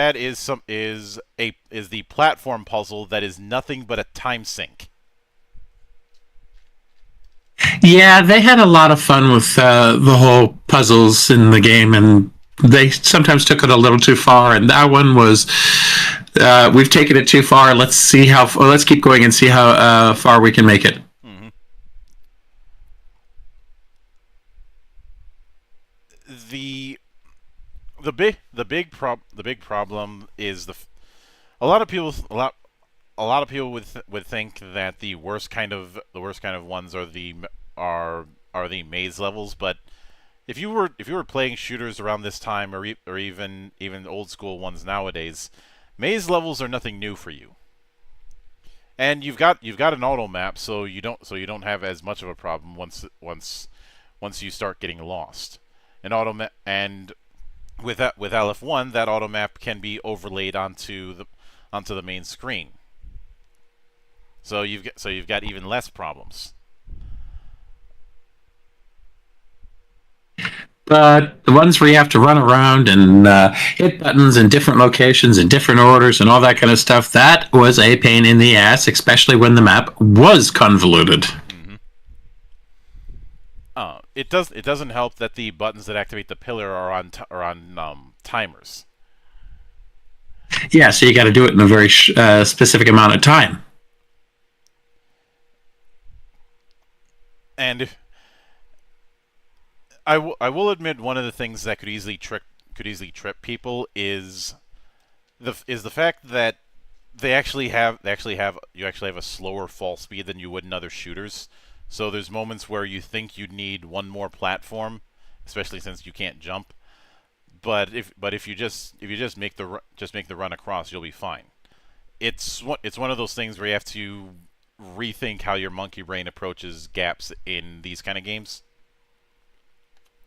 Speaker 1: platform puzzle that is nothing but a time sink.
Speaker 2: Yeah, they had a lot of fun with the whole puzzles in the game, and they sometimes took it a little too far. And that one was, we've taken it too far. Let's see how. Let's keep going and see how far we can make it.
Speaker 1: Mm-hmm. The the big problem is a lot of people a lot of people would think that the worst kind of ones are the maze levels, but if you were playing shooters around this time or even old school ones nowadays, maze levels are nothing new for you. And you've got an auto map, so you don't have as much of a problem once you start getting lost. And with LF1, that auto map can be overlaid onto the main screen. So you've got even less problems.
Speaker 2: But the ones where you have to run around and hit buttons in different locations in different orders and all that kind of stuff, that was a pain in the ass, especially when the map was convoluted.
Speaker 1: Mm-hmm. It doesn't help that the buttons that activate the pillar are on timers.
Speaker 2: Yeah, so you got to do it in a very specific amount of time.
Speaker 1: And I will admit one of the things that could easily trip people is the fact that you actually have a slower fall speed than you would in other shooters. So there's moments where you think you'd need one more platform, especially since you can't jump. But if you just make the run across, you'll be fine. It's one of those things where you have to rethink how your monkey brain approaches gaps in these kind of games.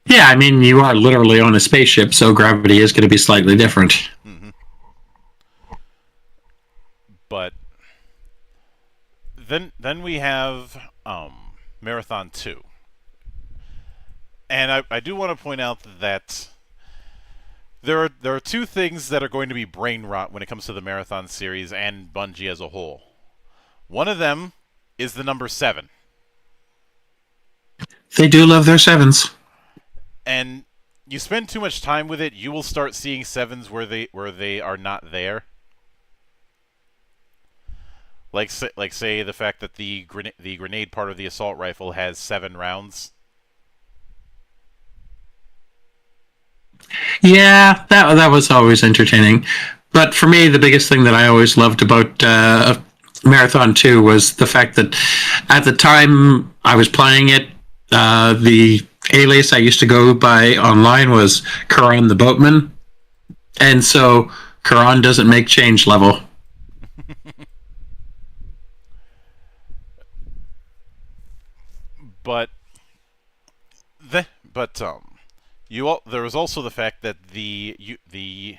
Speaker 2: Yeah, I mean, you are literally on a spaceship, so gravity is going to be slightly different.
Speaker 1: Hmm. But then we have Marathon 2. And I do want to point out that there are two things that are going to be brain rot when it comes to the Marathon series and Bungie as a whole. One of them is the number 7.
Speaker 2: They do love their sevens.
Speaker 1: And you spend too much time with it, you will start seeing sevens where they are not there. Like say the fact that the grenade part of the assault rifle has 7 rounds.
Speaker 2: Yeah, that was always entertaining. But for me, the biggest thing that I always loved about Marathon 2 was the fact that at the time I was playing it, the alias I used to go by online was Karan the Boatman. And so Karan doesn't make change level.
Speaker 1: But there was also the fact that the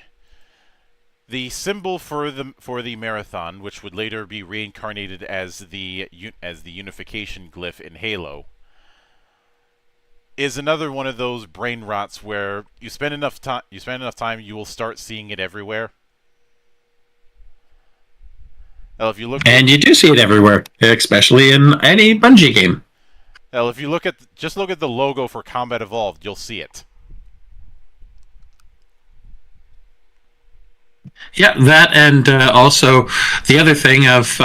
Speaker 1: symbol for the marathon, which would later be reincarnated as the unification glyph in Halo, is another one of those brain rots where you spend enough time, you will start seeing it everywhere. Well, if you look
Speaker 2: And you do see it everywhere, especially in any Bungie game.
Speaker 1: well, if you look at the logo for Combat Evolved, you'll see it.
Speaker 2: Yeah, that and also the other thing of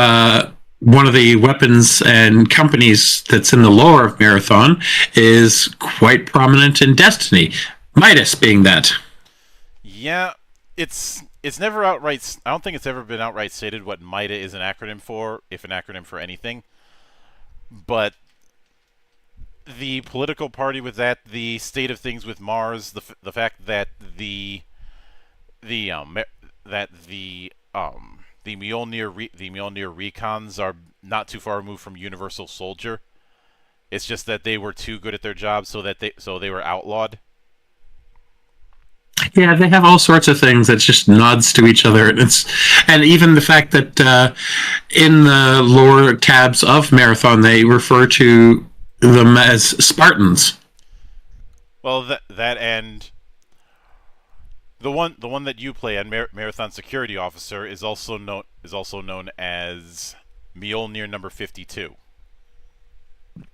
Speaker 2: one of the weapons and companies that's in the lore of Marathon is quite prominent in Destiny. Midas being that.
Speaker 1: Yeah, it's never outright. I don't think it's ever been outright stated what MIDA is an acronym for, if an acronym for anything. But the political party with that, the state of things with Mars, the fact that the that the Mjolnir recons are not too far removed from Universal Soldier. It's just that they were too good at their job, so they were outlawed.
Speaker 2: Yeah, they have all sorts of things that just nods to each other. And even the fact that in the lore tabs of Marathon, they refer to them as Spartans.
Speaker 1: Well, that and the one that you play on Marathon Security Officer is also known as Mjolnir number 52.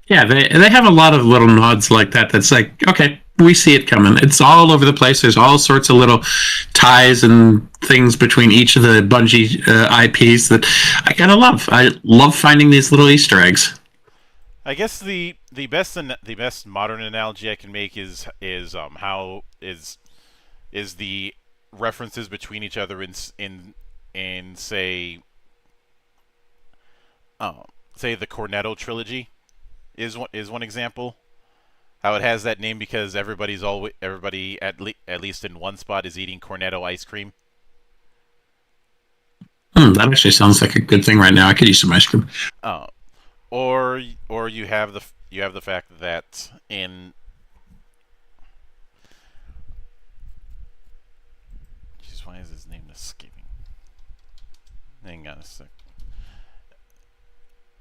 Speaker 2: Yeah, they have a lot of little nods like that. That's like, okay, we see it coming. It's all over the place. There's all sorts of little ties and things between each of the Bungie IPs that I kind of love. I love finding these little Easter eggs.
Speaker 1: I guess the best modern analogy I can make is the references between each other in say say the Cornetto trilogy is one example. How it has that name because everybody at least in one spot is eating Cornetto ice cream.
Speaker 2: That actually sounds like a good thing right now. I could use some ice cream.
Speaker 1: Uh, or you have the fact that in jeez, why is his name escaping? Hang on a sec.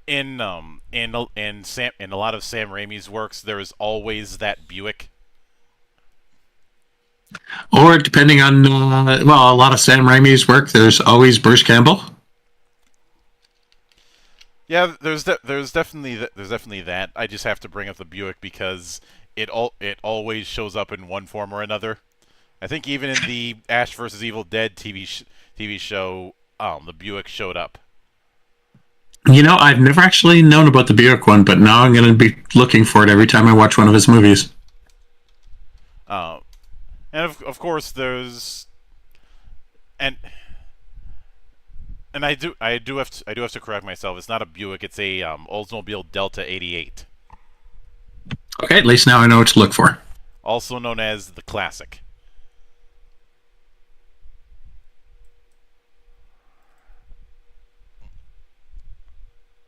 Speaker 1: In a lot of Sam Raimi's works, there is always that Buick.
Speaker 2: Or depending on, well, a lot of Sam Raimi's work, there's always Bruce Campbell.
Speaker 1: Yeah, there's definitely that. I just have to bring up the Buick because it always shows up in one form or another. I think even in the Ash vs. Evil Dead TV show, the Buick showed up.
Speaker 2: You know, I've never actually known about the Buick one, but now I'm going to be looking for it every time I watch one of his movies.
Speaker 1: Uh, and of course there's and And I do have to correct myself. It's not a Buick. It's a Oldsmobile Delta 88,
Speaker 2: Okay, at least now I know what to look for.
Speaker 1: also known as the Classic.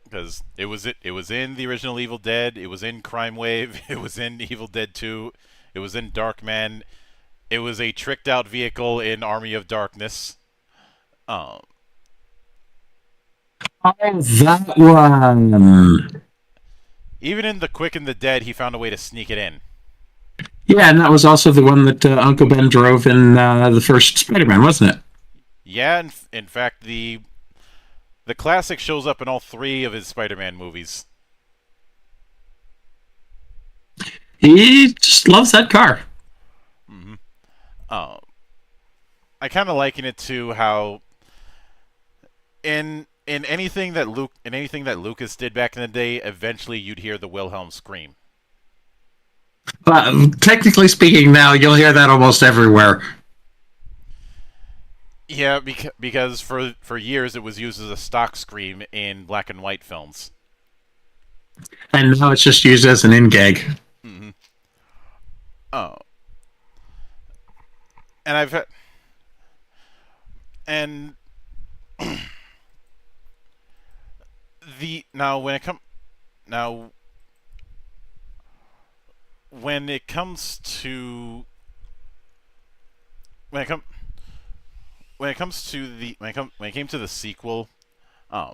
Speaker 1: Because it was in the original Evil Dead, it was in Crime Wave, it was in Evil Dead 2, it was in Darkman, it was a tricked out vehicle in Army of Darkness. Um,
Speaker 2: Oh, that one.
Speaker 1: Even in The Quick and the Dead, he found a way to sneak it in.
Speaker 2: Yeah, and that was also the one that Uncle Ben drove in the first Spider-Man, wasn't it?
Speaker 1: Yeah, in fact, the Classic shows up in all three of his Spider-Man movies.
Speaker 2: He just loves that car.
Speaker 1: Mm-hmm. Um, I kind of liken it to how in anything that Lucas did back in the day, eventually you'd hear the Wilhelm scream.
Speaker 2: Technically speaking, now you'll hear that almost everywhere.
Speaker 1: Yeah, because for years it was used as a stock scream in black and white films.
Speaker 2: And now it's just used as an in gag.
Speaker 1: Mm-hmm. Oh, and I've had, and the now when it come now when it comes to when it come when it comes to the when it came to the sequel, um,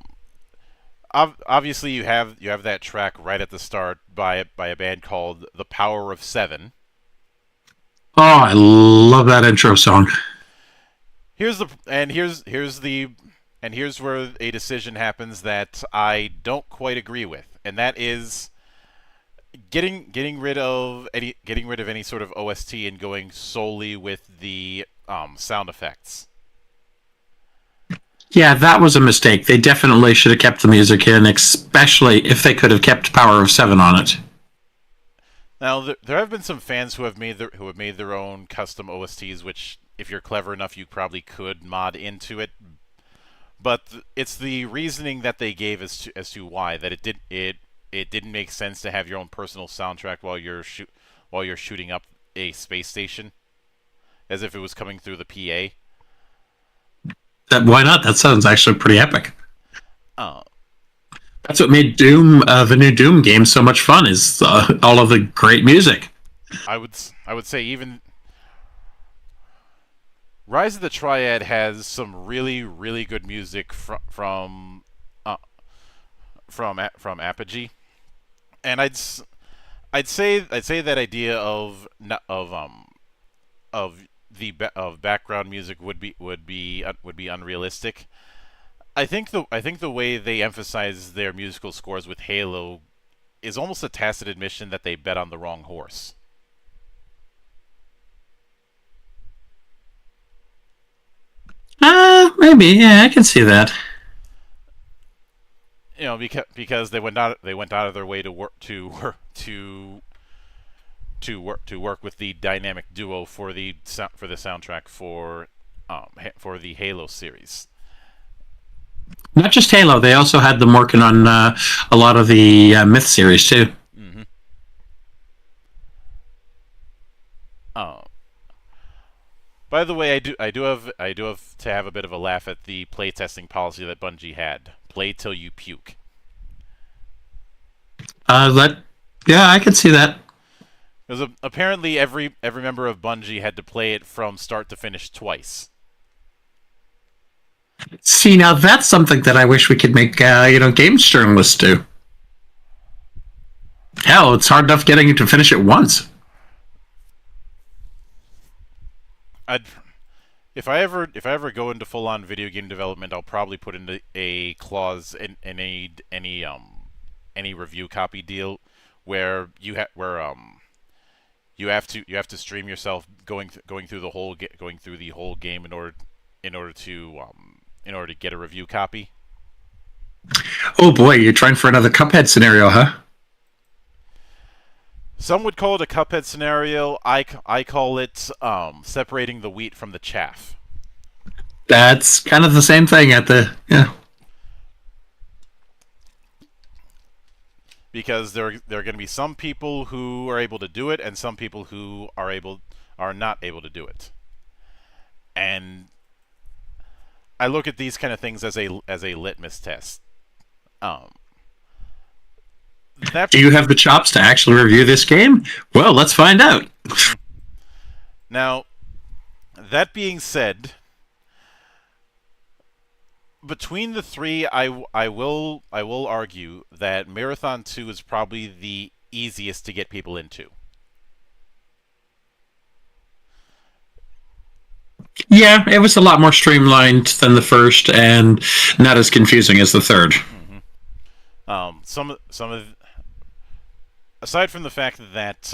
Speaker 1: obviously you have that track right at the start by a band called The Power of Seven.
Speaker 2: Oh, I love that intro song.
Speaker 1: Here's where a decision happens that I don't quite agree with, and that is getting rid of any sort of OST and going solely with the sound effects.
Speaker 2: Yeah, that was a mistake. They definitely should have kept the music in, especially if they could have kept Power of Seven on it.
Speaker 1: Now there have been some fans who have made their own custom OSTs, which if you're clever enough you probably could mod into it. But it's the reasoning that they gave as to why that it didn't make sense to have your own personal soundtrack while you're shooting up a space station, as if it was coming through the PA.
Speaker 2: Why not? That sounds actually pretty epic.
Speaker 1: Uh,
Speaker 2: That's what made Doom, the new Doom game, so much fun. Is all of the great music.
Speaker 1: I would say even Rise of the Triad has some really good music from Apogee, and I'd say that idea of background music would be unrealistic. I think the way they emphasize their musical scores with Halo is almost a tacit admission that they bet on the wrong horse.
Speaker 2: Maybe. Yeah, I can see that.
Speaker 1: You know, because they went out of their way to work with the dynamic duo for the soundtrack for the Halo series.
Speaker 2: Not just Halo. They also had them working on a lot of the Myth series too.
Speaker 1: Mm-hmm. By the way, I do have to have a bit of a laugh at the playtesting policy that Bungie had. Play till you puke.
Speaker 2: That yeah, I can see that.
Speaker 1: Because apparently every member of Bungie had to play it from start to finish twice.
Speaker 2: See, now that's something that I wish we could make games journalists do. Hell, it's hard enough getting you to finish it once.
Speaker 1: I'd if I ever go into full on video game development, I'll probably put in a clause in any review copy deal where you have to stream yourself going through the whole game in order to get a review copy.
Speaker 2: Oh boy, you're trying for another Cuphead scenario, huh?
Speaker 1: Some would call it a Cuphead scenario. I call it separating the wheat from the chaff.
Speaker 2: That's kind of the same thing at the yeah.
Speaker 1: Because there are going to be some people who are able to do it, and some people who are not able to do it. And I look at these kind of things as a litmus test. Um, that
Speaker 2: Do you have the chops to actually review this game? Well, let's find out.
Speaker 1: Now, that being said, between the three, I will argue that Marathon 2 is probably the easiest to get people into.
Speaker 2: Yeah, it was a lot more streamlined than the first, and not as confusing as the third.
Speaker 1: Some of aside from the fact that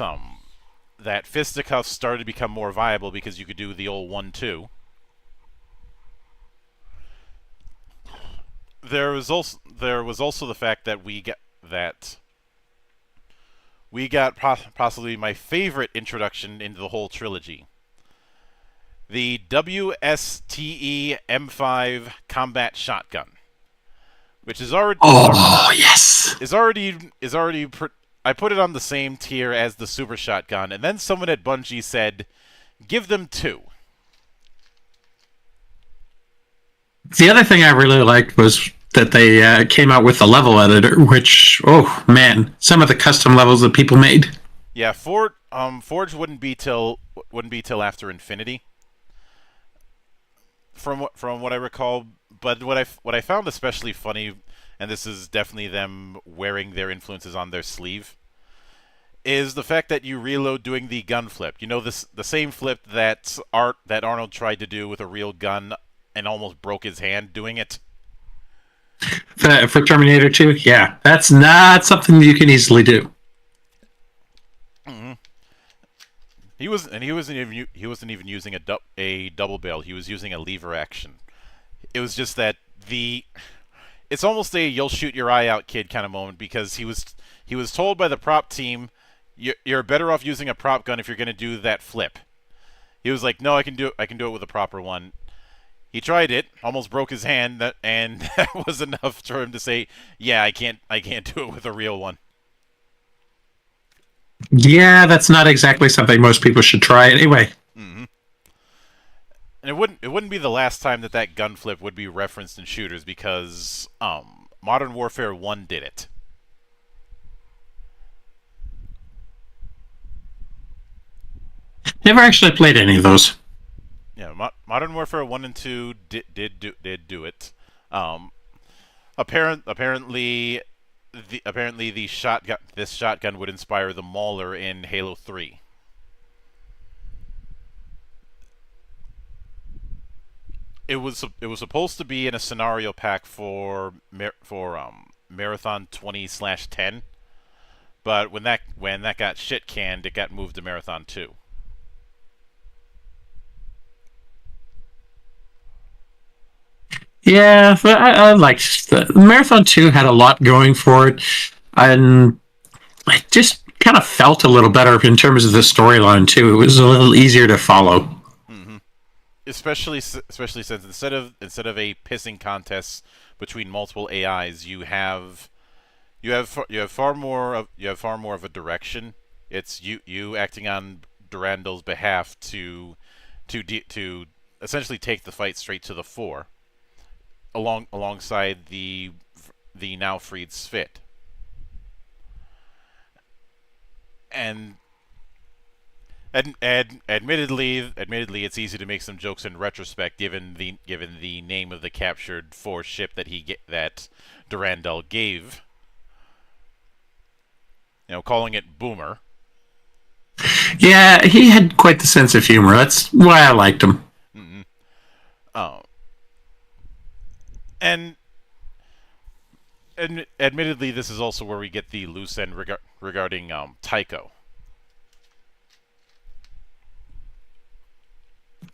Speaker 1: that fisticuffs started to become more viable because you could do the old 1-2. There was also the fact that we got possibly my favorite introduction into the whole trilogy. The WSTE M5 combat shotgun, which is already
Speaker 2: Oh, yes.
Speaker 1: is already is already I put it on the same tier as the super shotgun, and then someone at Bungie said, "Give them two."
Speaker 2: The other thing I really liked was that they came out with the level editor, which, oh man, some of the custom levels that people made.
Speaker 1: Yeah, Forge wouldn't be till after Infinity, from what I recall. But what I found especially funny, and this is definitely them wearing their influences on their sleeve, is the fact that you reload doing the gun flip. You know, the same flip that Arnold tried to do with a real gun and almost broke his hand doing it.
Speaker 2: For Terminator 2, yeah, that's not something you can easily do.
Speaker 1: Mm-hmm. He wasn't even using a double barrel. He was using a lever action. It was just that it's almost a "you'll shoot your eye out, kid" kind of moment, because he was told by the prop team, "You're better off using a prop gun if you're going to do that flip." He was like, "No, I can do it with a proper one." He tried it, almost broke his hand, and that was enough for him to say, "Yeah, I can't do it with a real one."
Speaker 2: Yeah, that's not exactly something most people should try anyway.
Speaker 1: Mm-hmm. And it wouldn't be the last time that gun flip would be referenced in shooters, because Modern Warfare 1 did it.
Speaker 2: Never actually played any of those.
Speaker 1: Yeah, Modern Warfare 1 and 2 did do it. Um, apparently this shotgun would inspire the Mauler in Halo 3. It was supposed to be in a scenario pack for Marathon 20/10, but when that got shit canned, it got moved to Marathon 2.
Speaker 2: Yeah, but I liked the Marathon 2 had a lot going for it, and it just kind of felt a little better in terms of the storyline too. It was a little easier to follow.
Speaker 1: Mm-hmm. Especially since instead of a pissing contest between multiple AIs, you have far more of a direction. It's you acting on Durandal's behalf to essentially take the fight straight to the fore, alongside the now freed Svit. And admittedly, it's easy to make some jokes in retrospect, given the name of the captured force ship that Durandal gave. Calling it Boomer.
Speaker 2: Yeah, he had quite the sense of humor. That's why I liked him.
Speaker 1: Mm-hmm. Oh, and admittedly, this is also where we get the loose end regarding Tycho.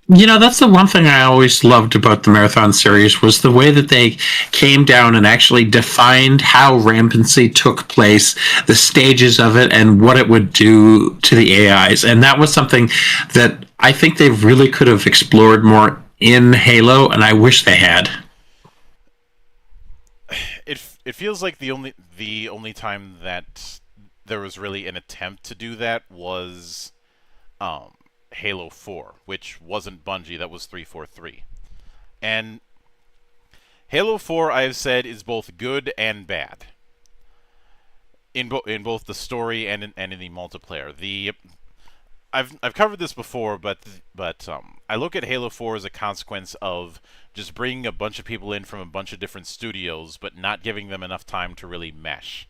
Speaker 2: You know, that's the one thing I always loved about the Marathon series was the way that they came down and actually defined how rampancy took place, the stages of it, and what it would do to the AIs. And that was something that I think they really could have explored more in Halo, and I wish they had.
Speaker 1: It feels like the only time that there was really an attempt to do that was um, Halo 4, which wasn't Bungie, that was 343. And Halo 4, I have said, is both good and bad in both the story and in the multiplayer. I've covered this before, but I look at Halo 4 as a consequence of just bringing a bunch of people in from a bunch of different studios, but not giving them enough time to really mesh.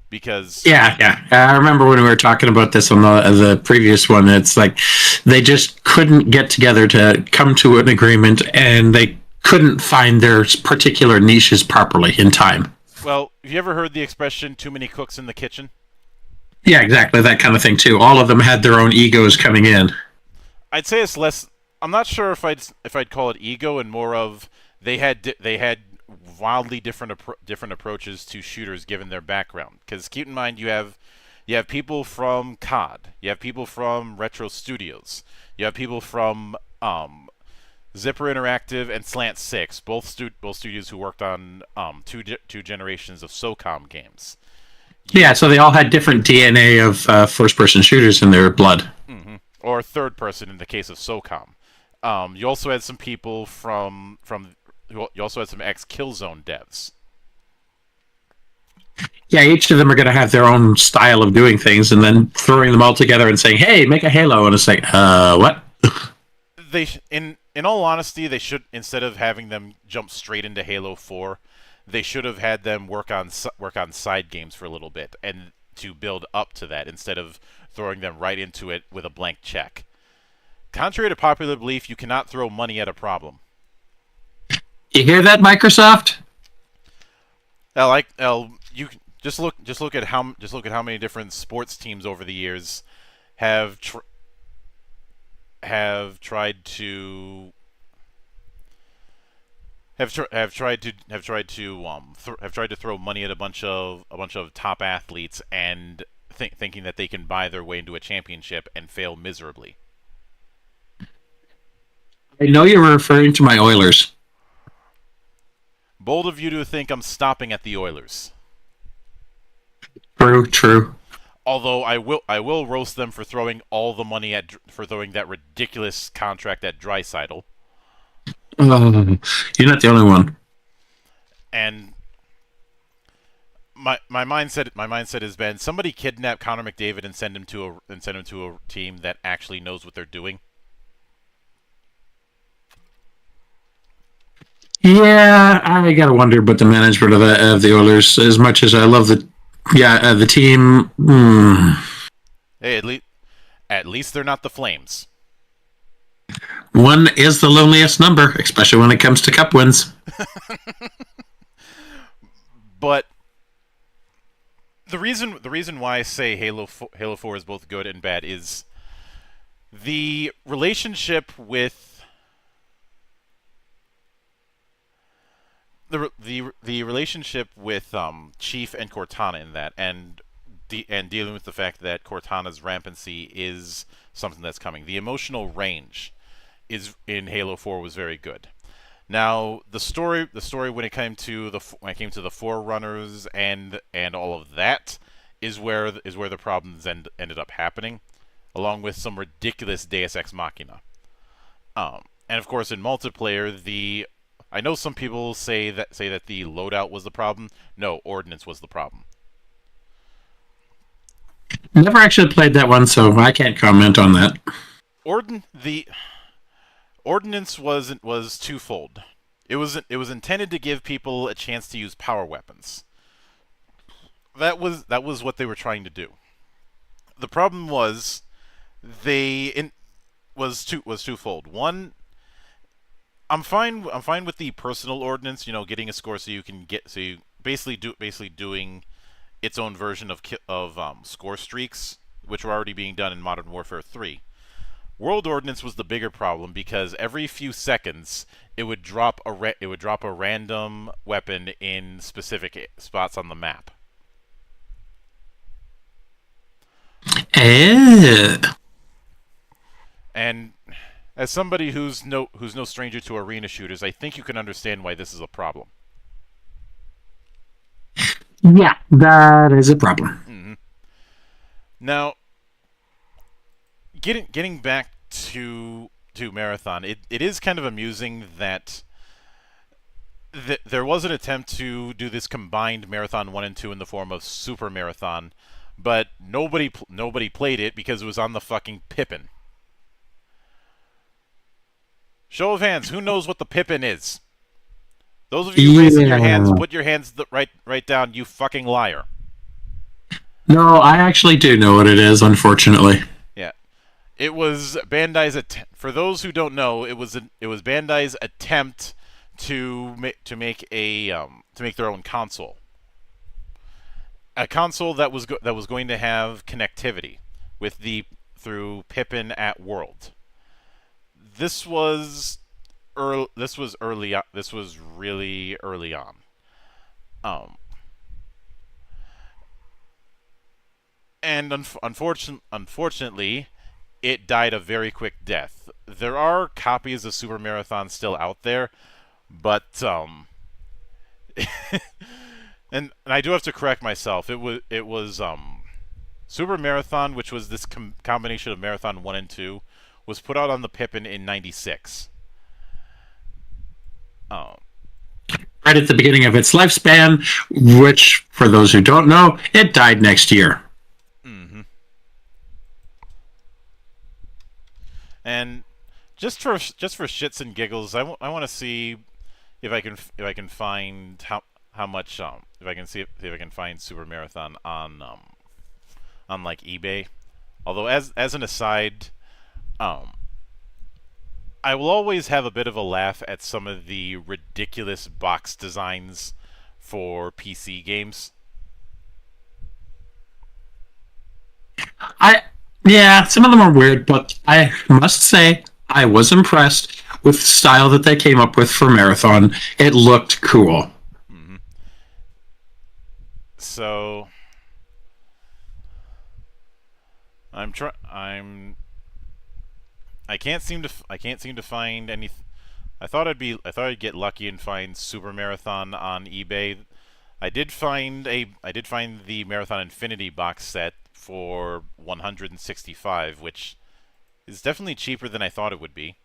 Speaker 1: Because
Speaker 2: Yeah, yeah. I remember when we were talking about this on the previous one. It's like they just couldn't get together to come to an agreement, and they couldn't find their particular niches properly in time.
Speaker 1: well, have you ever heard the expression "too many cooks in the kitchen"?
Speaker 2: Yeah, exactly that kind of thing too. All of them had their own egos coming in.
Speaker 1: I'd say it's less. I'm not sure if I'd call it ego, and more of they had wildly different approaches to shooters given their background. Because keep in mind, you have people from COD, you have people from Retro Studios, you have people from Zipper Interactive and Slant Six, both studios who worked on two generations of SOCOM games.
Speaker 2: Yeah, so they all had different DNA of first-person shooters in their blood.
Speaker 1: Or third person in the case of SOCOM. You also had some people you also had some ex Killzone devs.
Speaker 2: Yeah, each of them are going to have their own style of doing things, and then throwing them all together and saying, "Hey, make a Halo," and it's like, what?
Speaker 1: In all honesty, they should, instead of having them jump straight into Halo 4, they should have had them work on side games for a little bit and to build up to that instead of throwing them right into it with a blank check. Contrary to popular belief, you cannot throw money at a problem.
Speaker 2: You hear that, Microsoft?
Speaker 1: You just look at how many different sports teams over the years have have tried to have tried to throw money at a bunch of top athletes and thinking that they can buy their way into a championship and fail miserably.
Speaker 2: I know you were referring to my Oilers.
Speaker 1: Bold of you to think I'm stopping at the Oilers.
Speaker 2: True, true.
Speaker 1: Although I will roast them for throwing all the money for throwing that ridiculous contract at Draisaitl.
Speaker 2: Oh, you're not the only one.
Speaker 1: And my mindset has been somebody kidnap Connor McDavid and send him to a team that actually knows what they're doing.
Speaker 2: Yeah, I gotta wonder about the management of the Oilers. As much as I love the team.
Speaker 1: Hey, at least they're not the Flames.
Speaker 2: One is the loneliest number, especially when it comes to cup wins.
Speaker 1: But the reason why I say Halo 4 is both good and bad is the relationship with the relationship with Chief and Cortana in that, and dealing with the fact that Cortana's rampancy is something that's coming. The emotional range is in Halo 4 was very good. Now the story when it came to the Forerunners and all of that is where the problems ended up happening, along with some ridiculous Deus Ex Machina. And of course in multiplayer, I know some people say that the loadout was the problem. No, Ordnance was the problem.
Speaker 2: Never actually played that one, so I can't comment on that.
Speaker 1: The Ordnance was twofold. It was intended to give people a chance to use power weapons. That was what they were trying to do. The problem was twofold. One, I'm fine with the personal ordnance, getting a score so you basically doing its own version of score streaks, which were already being done in Modern Warfare 3. World Ordnance was the bigger problem because every few seconds it would drop a random weapon in specific spots on the map.
Speaker 2: Eh.
Speaker 1: And as somebody who's no stranger to arena shooters, I think you can understand why this is a problem.
Speaker 2: Yeah, that is a problem.
Speaker 1: Mm-hmm. Now, getting back to Marathon, it is kind of amusing that there was an attempt to do this combined Marathon 1 and 2 in the form of Super Marathon, but nobody played it because it was on the fucking Pippin. Show of hands, who knows what the Pippin is? Those of you raising your hands,
Speaker 2: Yeah.
Speaker 1: put your hands right down, you fucking liar.
Speaker 2: No, I actually do know what it is, unfortunately.
Speaker 1: Yeah. It was Bandai's for those who don't know, it was Bandai's attempt to make their own console. A console that was going to have connectivity with the through Pippin at World. This was this was really early on. Um and unfortunately, it died a very quick death. There are copies of Super Marathon still out there, but and I do have to correct myself. It was Super Marathon, which was this combination of Marathon 1 and 2, was put out on the Pippin in '96. Oh.
Speaker 2: Right at the beginning of its lifespan, which, for those who don't know, it died next year.
Speaker 1: Mm-hmm. And just for shits and giggles, I want to see if I can find how much if I can see if I can find Super Marathon on like eBay. Although as an aside, um I will always have a bit of a laugh at some of the ridiculous box designs for PC games.
Speaker 2: I Yeah, some of them are weird, but I must say I was impressed with the style that they came up with for Marathon. It looked cool.
Speaker 1: Mm-hmm. So I can't seem to find any. I thought I'd get lucky and find Super Marathon on eBay. I did find the Marathon Infinity box set for 165, which is definitely cheaper than I thought it would be.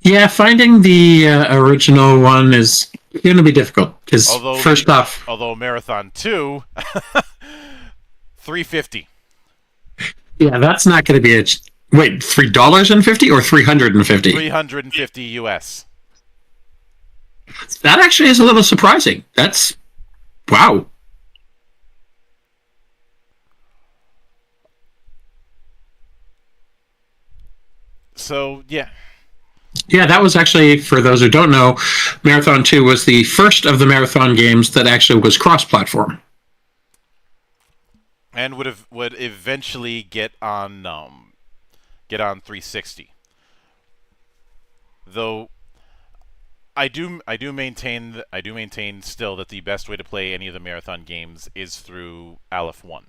Speaker 2: Yeah, finding the original one is going to be difficult because, first off,
Speaker 1: Although Marathon 2 350.
Speaker 2: yeah, that's not going to be a. Wait, $3.50 or 350?
Speaker 1: 350 US.
Speaker 2: That actually is a little surprising. That's wow.
Speaker 1: So, yeah.
Speaker 2: Yeah, that was actually, for those who don't know, Marathon 2 was the first of the Marathon games that actually was cross platform.
Speaker 1: And would eventually get on 360. Though I do maintain still that the best way to play any of the Marathon games is through Aleph 1.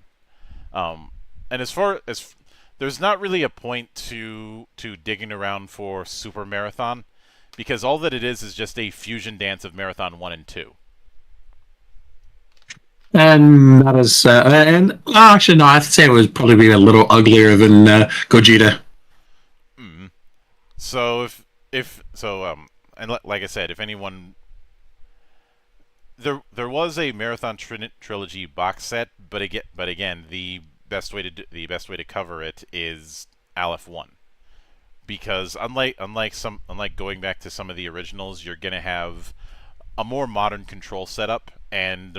Speaker 1: And as far as there's not really a point to digging around for Super Marathon, because all that it is just a fusion dance of Marathon 1 and 2.
Speaker 2: And that is, actually, no, I'd say it would probably be a little uglier than Gogeta.
Speaker 1: Mm. So if so and like I said, if anyone there was a Marathon trilogy box set, but again the best way to cover it is Aleph 1, because unlike going back to some of the originals, you're going to have a more modern control setup and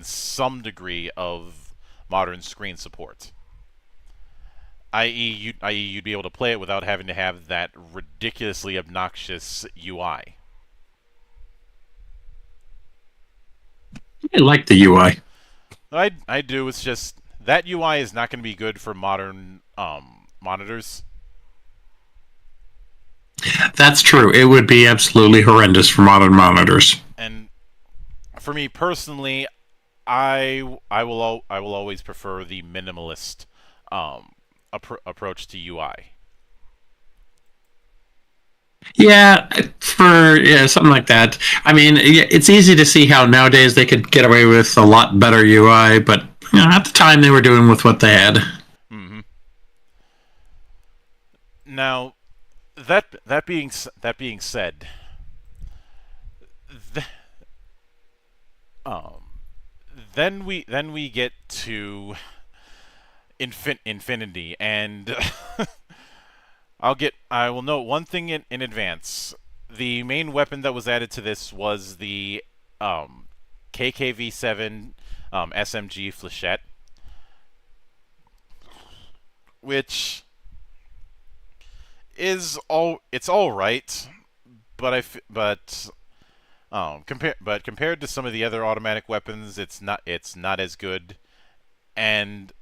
Speaker 1: some degree of modern screen support. I.e., you'd be able to play it without having to have that ridiculously obnoxious UI.
Speaker 2: I like the UI.
Speaker 1: I do. It's just that UI is not going to be good for modern monitors.
Speaker 2: That's true. It would be absolutely horrendous for modern monitors.
Speaker 1: And for me personally, I will always prefer the minimalist approach to UI.
Speaker 2: Yeah, something like that. I mean, it's easy to see how nowadays they could get away with a lot better UI, but at the time they were doing with what they had.
Speaker 1: Mm-hmm. Now, that being said, th- um, then we get to Infinity, and I will note one thing in advance. The main weapon that was added to this was the um, KKV7 SMG Flechette, which it's all right, but compared to some of the other automatic weapons, it's not as good. And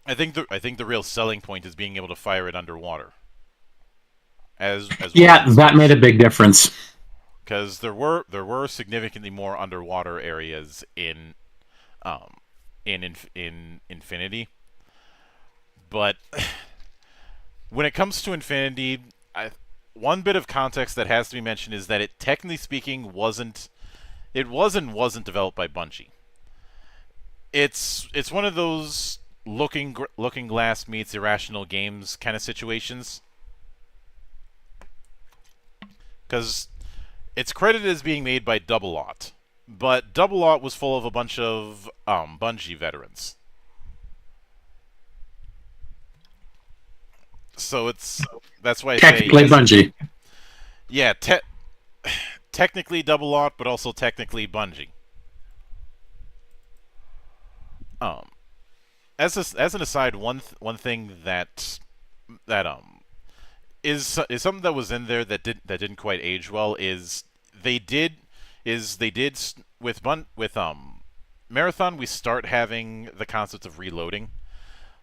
Speaker 1: I think the real selling point is being able to fire it underwater, as well as
Speaker 2: Yeah,
Speaker 1: in
Speaker 2: that made a
Speaker 1: space,
Speaker 2: big difference.
Speaker 1: because there were significantly more underwater areas um in Infinity. But when it comes to Infinity, one bit of context that has to be mentioned is that it, technically speaking, wasn't developed by Bungie. It's one of those Looking Glass meets Irrational Games kind of situations, because it's credited as being made by Double Ought, but Double Ought was full of a bunch of Bungie veterans. So that's why I say
Speaker 2: Technically,
Speaker 1: yes.
Speaker 2: Bungie.
Speaker 1: Yeah, technically Double Ought, but also technically Bungie. Um, as an aside, one thing that is something that was in there that didn't quite age well is they did they did with Marathon, we start having the concept of reloading.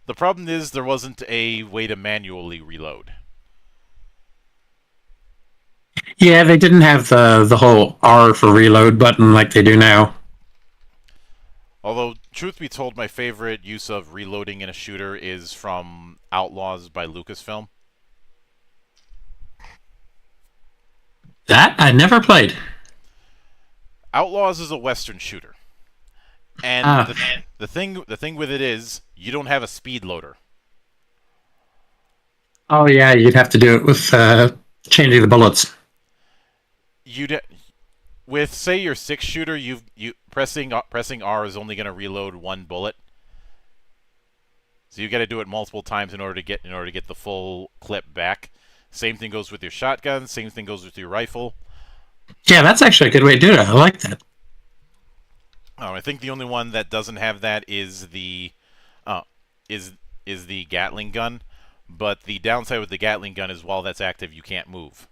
Speaker 1: The problem is there wasn't a way to manually reload.
Speaker 2: Yeah, they didn't have the whole R for reload button like they do now.
Speaker 1: Although, truth be told, my favorite use of reloading in a shooter is from Outlaws by Lucasfilm.
Speaker 2: That I never played.
Speaker 1: Outlaws is a Western shooter, and
Speaker 2: Ah,
Speaker 1: the thing with it is you don't have a speed loader.
Speaker 2: oh yeah, you'd have to do it with changing the bullets.
Speaker 1: You with, say, your 6 shooter, you pressing R is only going to reload one bullet, so you got to do it multiple times in order to get the full clip back. Same thing goes with your shotgun. Same thing goes with your rifle.
Speaker 2: Yeah, that's actually a good way to do it. I like that.
Speaker 1: I think the only one that doesn't have that is the uh, is is the Gatling gun. But the downside with the Gatling gun is while that's active, you can't move.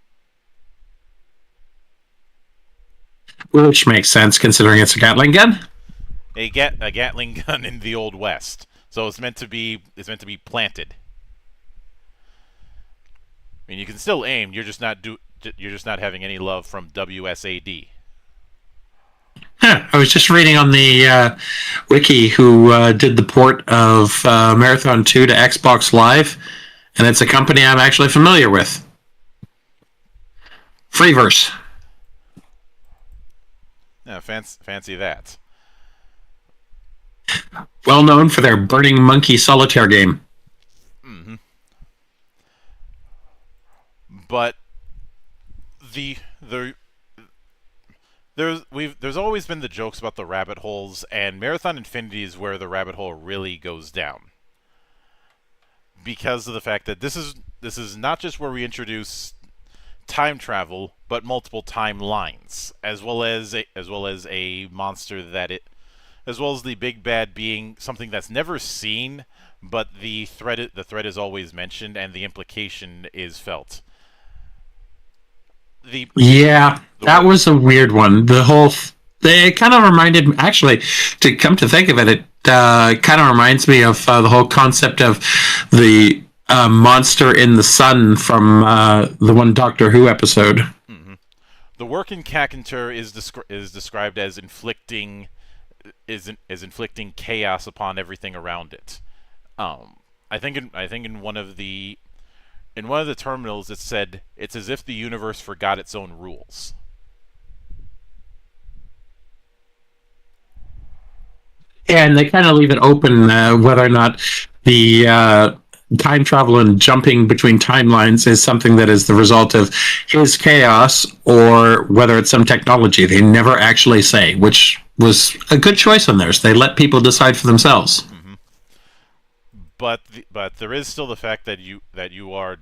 Speaker 2: Which makes sense considering it's a Gatling gun.
Speaker 1: A Gatling gun in the Old West, so it's meant to be planted. I mean, you can still aim. You're just not having any love from WSAD.
Speaker 2: Huh, I was just reading on the wiki who did the port of Marathon 2 to Xbox Live, and it's a company I'm actually familiar with. Freeverse.
Speaker 1: Yeah, fancy that.
Speaker 2: Well known for their Burning Monkey solitaire game.
Speaker 1: Mm-hmm. But the there's always been the jokes about the rabbit holes, and Marathon Infinity is where the rabbit hole really goes down, because of the fact that this is not just where we introduce time travel, but multiple timelines, as well as a monster as well as the big bad being something that's never seen, but the threat is always mentioned and the implication is felt. The
Speaker 2: Yeah,
Speaker 1: the
Speaker 2: that
Speaker 1: work
Speaker 2: was a weird one. It kind of reminded me, actually, to come to think of it, it kind of reminds me of the whole concept of the monster in the sun from the one Doctor Who episode.
Speaker 1: hmm the work in Kakantur is described as inflicting chaos upon everything around it. Um, I think in one of the terminals it said it's as if the universe forgot its own rules.
Speaker 2: And they kind of leave it open whether or not the time travel and jumping between timelines is something that is the result of his chaos or whether it's some technology. They never actually say, which was a good choice on theirs. They let people decide for themselves.
Speaker 1: Hmm. But there is still the fact that you are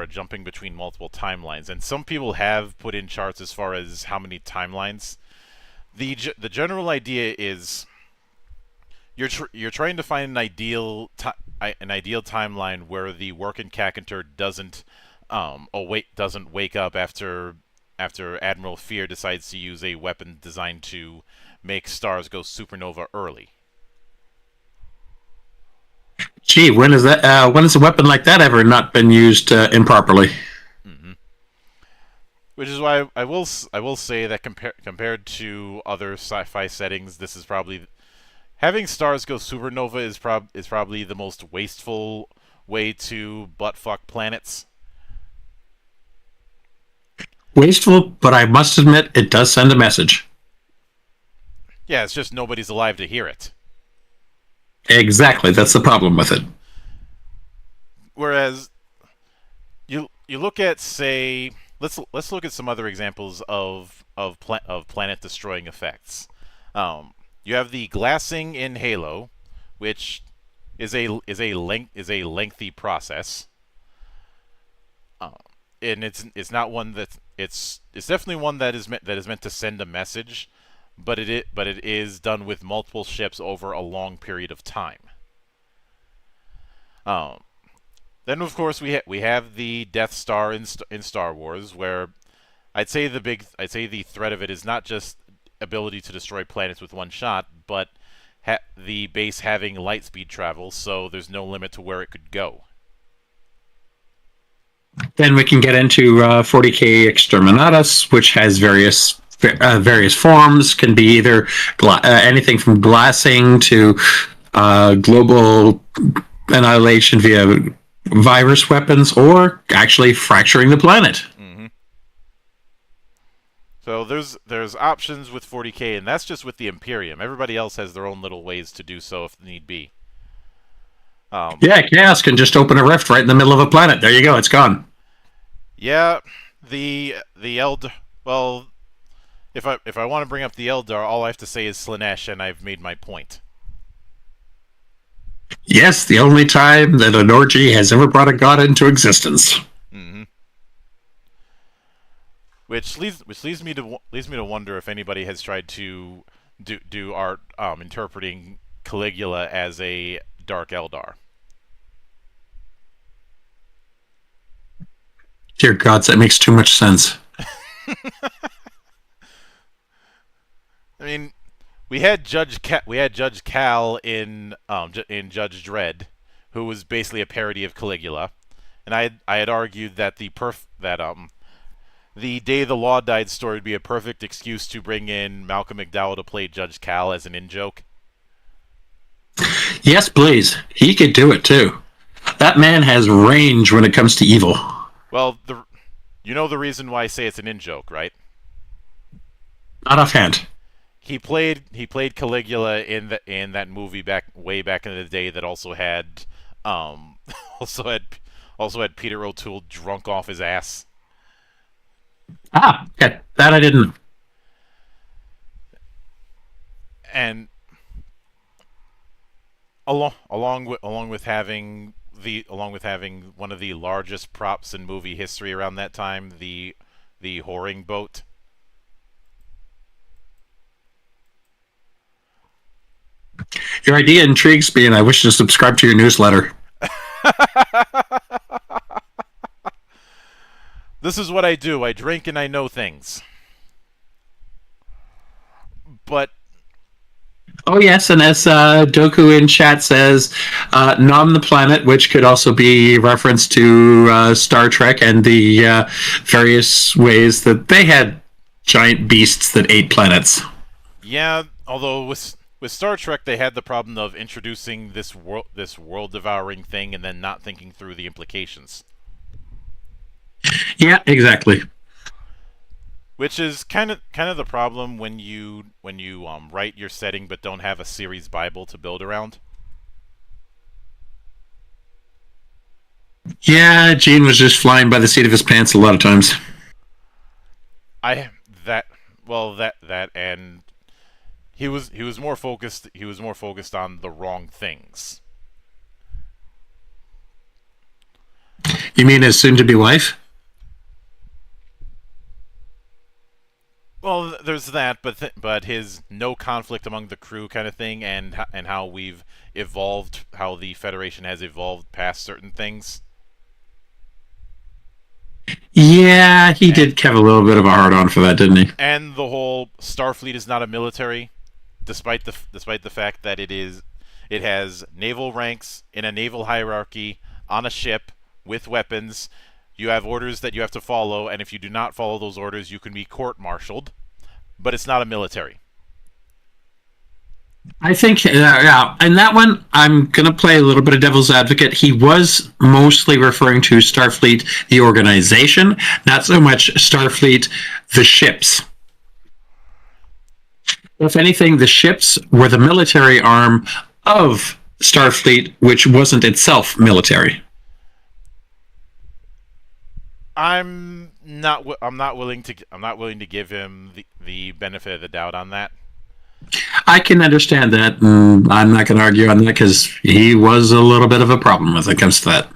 Speaker 1: jumping between multiple timelines, and some people have put in charts as far as how many timelines. The general idea is you're trying to find an ideal timeline where the working Cackentor doesn't wake up after Admiral Fear decides to use a weapon designed to make stars go supernova early.
Speaker 2: Gee, when is that? When has a weapon like that ever not been used improperly?
Speaker 1: Hmm. Which is why I will say that compared to other sci-fi settings, this is probably having stars go supernova is probably the most wasteful way to buttfuck planets.
Speaker 2: Wasteful, but I must admit it does send a message.
Speaker 1: Yeah, it's just nobody's alive to hear it.
Speaker 2: Exactly, that's the problem with it.
Speaker 1: Whereas you look at, say, let's look at some other examples of planet destroying effects. You have the glassing in Halo, which is a lengthy process. Uh, and it's not one that it's definitely one that is meant to send a message, but it is done with multiple ships over a long period of time. Um, then of course we have the Death Star in Star Wars, where I'd say the threat of it is not just ability to destroy planets with one shot, but the base having light speed travel, so there's no limit to where it could go.
Speaker 2: Then we can get into 40K Exterminatus, which has various forms. Can be either anything from glassing to global annihilation via virus weapons, or actually fracturing the planet.
Speaker 1: Hmm. So there's options with 40K, and that's just with the Imperium. Everybody else has their own little ways to do so if need be.
Speaker 2: Yeah, Chaos can just open a rift right in the middle of a planet. There you go, it's gone.
Speaker 1: Yeah, the Eldar. Well, if I want to bring up the Eldar, all I have to say is Slanesh, and I've made my point.
Speaker 2: Yes, the only time that an orgy has ever brought a god into existence.
Speaker 1: Hmm. Which leads me to wonder if anybody has tried to do art interpreting Caligula as a Dark Eldar.
Speaker 2: Dear gods, that makes too much sense.
Speaker 1: I mean, we had Judge Cal in Judge Dredd, who was basically a parody of Caligula, and I had argued that the Day the Law Died story would be a perfect excuse to bring in Malcolm McDowell to play Judge Cal as an in-joke.
Speaker 2: Yes, please. He could do it too. That man has range when it comes to evil.
Speaker 1: Well, you know the reason why I say it's an in-joke, right?
Speaker 2: Not offhand.
Speaker 1: He played Caligula in that movie way back in the day that also had um also had also had Peter O'Toole drunk off his ass.
Speaker 2: Ah, okay. That I didn't.
Speaker 1: And along with having one of the largest props in movie history around that time, the whoring boat.
Speaker 2: Your idea intrigues me, and I wish to subscribe to your newsletter.
Speaker 1: This is what I do. I drink and I know things. But
Speaker 2: Oh, yes, and as Doku in chat says, Nom the Planet, which could also be reference to Star Trek and the various ways that they had giant beasts that ate planets.
Speaker 1: yeah, although with Star Trek, they had the problem of introducing this world devouring thing, and then not thinking through the implications,
Speaker 2: Yeah, exactly.
Speaker 1: which is kind of the problem when you write your setting but don't have a series Bible to build around.
Speaker 2: Yeah, Gene was just flying by the seat of his pants a lot of times.
Speaker 1: I that well that and he was more focused on the wrong things.
Speaker 2: You mean his soon-to-be wife?
Speaker 1: Well, there's that, but his no conflict among the crew kind of thing, and how we've evolved, how the Federation has evolved past certain things,
Speaker 2: Yeah, he
Speaker 1: and
Speaker 2: did have a little bit of a hard-on for that, didn't he?
Speaker 1: and the whole Starfleet is not a military, despite the fact that it has naval ranks in a naval hierarchy on a ship with weapons. You have orders that you have to follow, and if you do not follow those orders, you can be court-martialed. But it's not a military.
Speaker 2: I think, yeah, and that one, I'm going to play a little bit of devil's advocate. He was mostly referring to Starfleet, the organization, not so much Starfleet, the ships. If anything, the ships were the military arm of Starfleet, which wasn't itself military.
Speaker 1: I'm not willing to give him the benefit of the doubt on that.
Speaker 2: I can understand that, and I'm not going to argue on that because he was a little bit of a problem when it comes to that.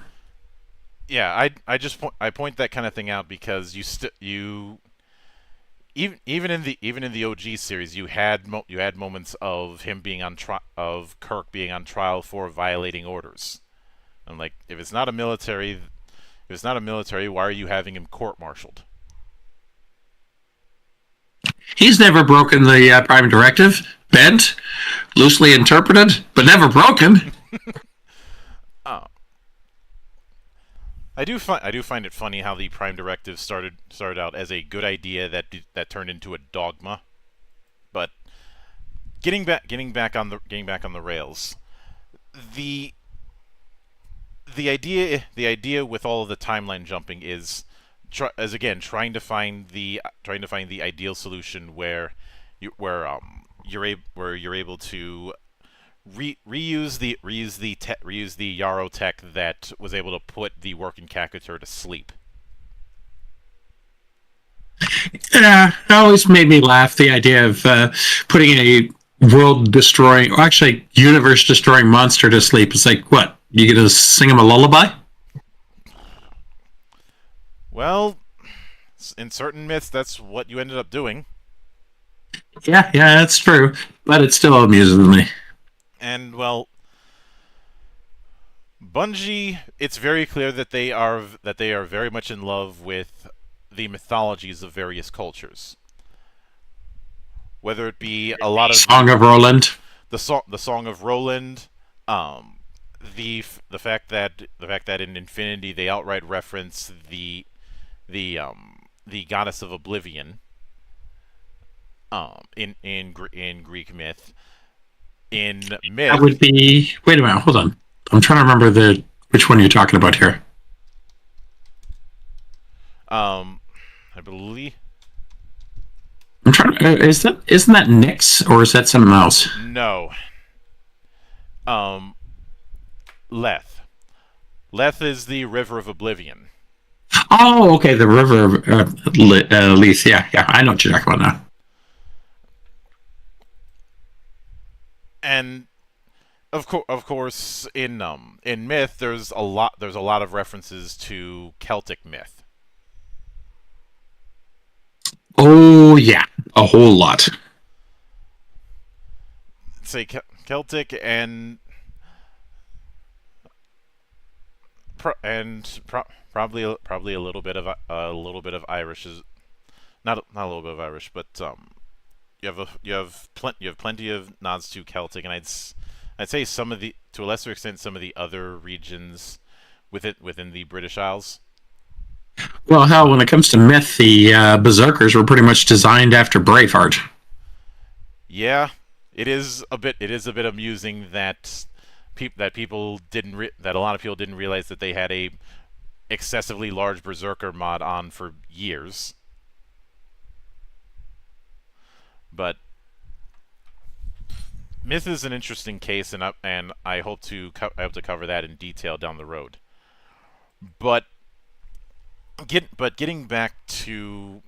Speaker 1: Yeah, I point that kind of thing out because you even in the OG series, you had moments of him being of Kirk being on trial for violating orders. I'm like, if it's not a military, why are you having him court-martialed?
Speaker 2: He's never broken the Prime Directive, bent, loosely interpreted, but never broken.
Speaker 1: Oh, I do find it funny how the Prime Directive started out as a good idea that turned into a dogma. But getting back on the rails, the the idea with all of the timeline jumping is again trying to find the ideal solution where you're able to reuse the Yarrow tech that was able to put the working Kakator to sleep.
Speaker 2: Yeah, it always made me laugh, the idea of putting a world-destroying, or actually universe-destroying monster to sleep. It's like, what? You gonna sing him a lullaby?
Speaker 1: Well, in certain myths, that's what you ended up doing.
Speaker 2: Yeah, yeah, that's true. But it still amuses me.
Speaker 1: And well, Bungie, it's very clear that they are very much in love with the mythologies of various cultures. Whether it be a lot of
Speaker 2: Song of Roland.
Speaker 1: the song of Roland, um, the fact that in Infinity they outright reference the goddess of oblivion, in Greek myth. In
Speaker 2: That
Speaker 1: myth,
Speaker 2: would be. Wait a minute, hold on. I'm trying to remember which one you're talking about here.
Speaker 1: I believe
Speaker 2: I'm trying. Isn't that Nyx or is that something else?
Speaker 1: no, um, Leth. Leth is the river of oblivion.
Speaker 2: Oh, okay, the River of Leith. Yeah, yeah, I know what you're talking about now.
Speaker 1: And of course, in myth, there's a lot of references to Celtic myth.
Speaker 2: Oh, yeah, a whole lot.
Speaker 1: Say Celtic and probably a little bit of Irish is not a little bit of Irish, but you have plenty of nods to Celtic, and I'd say some of the to a lesser extent some of the other regions within the British Isles.
Speaker 2: Well, hell, when it comes to myth, the Berserkers were pretty much designed after Braveheart.
Speaker 1: Yeah, it is a bit amusing that that a lot of people didn't realize that they had a excessively large Berserker mod on for years. But Myth is an interesting case, and I hope to cover that in detail down the road. But getting back to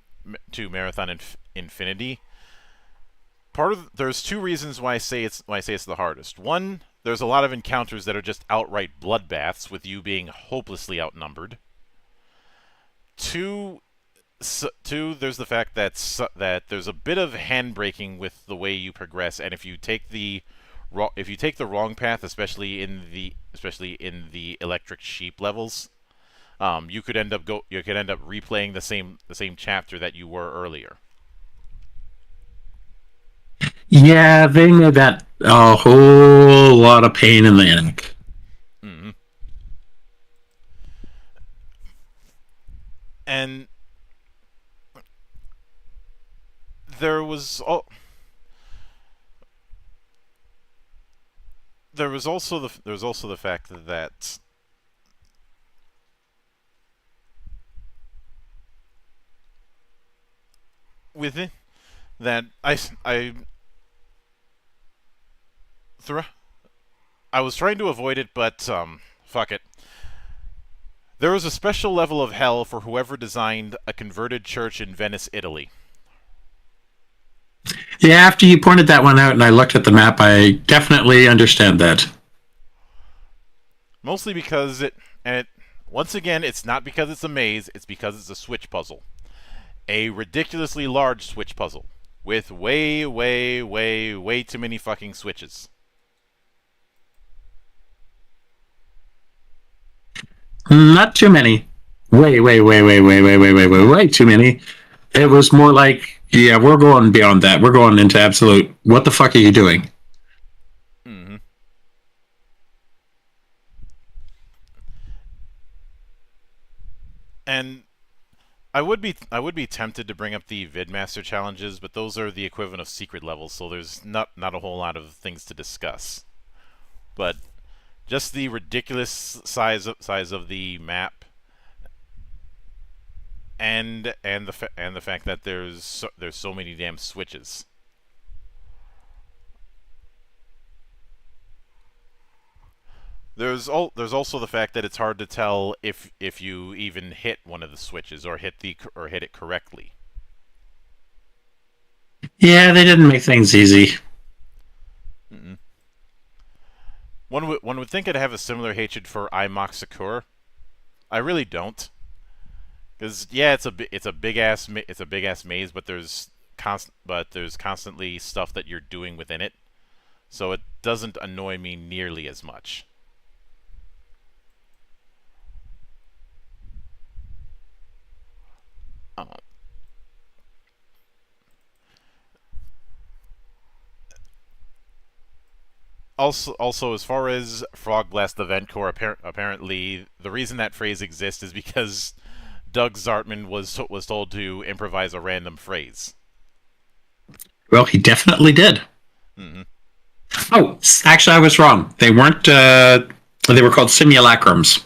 Speaker 1: Marathon Infinity, there's two reasons why I say it's the hardest. One, there's a lot of encounters that are just outright bloodbaths with you being hopelessly outnumbered. Two, there's the fact that there's a bit of handbraking with the way you progress, and if you take the wrong path, especially in the electric sheep levels, you could end up replaying the same chapter that you were earlier.
Speaker 2: Yeah, they made that a whole lot of pain in the neck.
Speaker 1: Mm-hmm. And there was also the fact that within that I was trying to avoid it, but fuck it. There was a special level of hell for whoever designed a converted church in Venice, Italy.
Speaker 2: Yeah, after you pointed that one out and I looked at the map, I definitely understand that.
Speaker 1: Mostly because once again, it's not because it's a maze, it's because it's a switch puzzle. A ridiculously large switch puzzle with way, way, way, way too many fucking switches.
Speaker 2: Not too many. Way too many. It was more like, yeah, we're going beyond that. We're going into absolute. What the fuck are you doing?
Speaker 1: Mm-hmm. And I would be tempted to bring up the VidMaster challenges, but those are the equivalent of secret levels, so there's not a whole lot of things to discuss. But just the ridiculous size of the map, and the fact that there's so many damn switches. There's also the fact that it's hard to tell if you even hit one of the switches or hit it correctly.
Speaker 2: Yeah, they didn't make things easy.
Speaker 1: Mm-mm. One would think I'd have a similar hatred for Imok Sakura. I really don't. Because yeah, it's a big ass maze, but there's constantly stuff that you're doing within it, so it doesn't annoy me nearly as much. Uh, also, as far as Frog Blast Event Core, apparently the reason that phrase exists is because Doug Zartman was told to improvise a random phrase.
Speaker 2: Well, he definitely did.
Speaker 1: Mm-hmm.
Speaker 2: Oh, actually, I was wrong. They weren't. They were called simulacrums.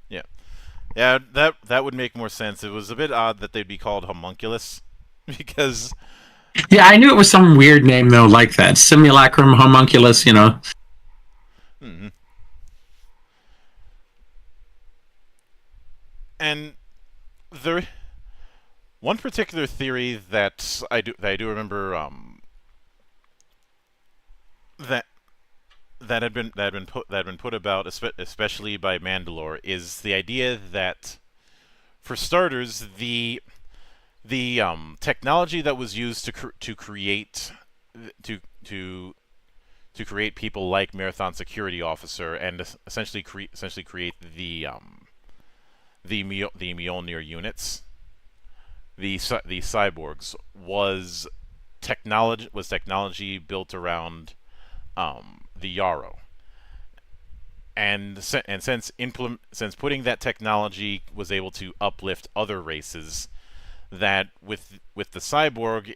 Speaker 1: Yeah, yeah, that would make more sense. It was a bit odd that they'd be called homunculus, because
Speaker 2: Yeah, I knew it was some weird name though, like that simulacrum, homunculus. You know.
Speaker 1: mm-hmm. And there, one particular theory that I do remember that that had been put about, especially by Mandalore, is the idea that, for starters, the technology that was used to create to to to create people like Marathon Security Officer and essentially create the Mjolnir units, the cyborgs, was technology built around the Yarrow. And since putting that technology was able to uplift other races, that with the cyborg,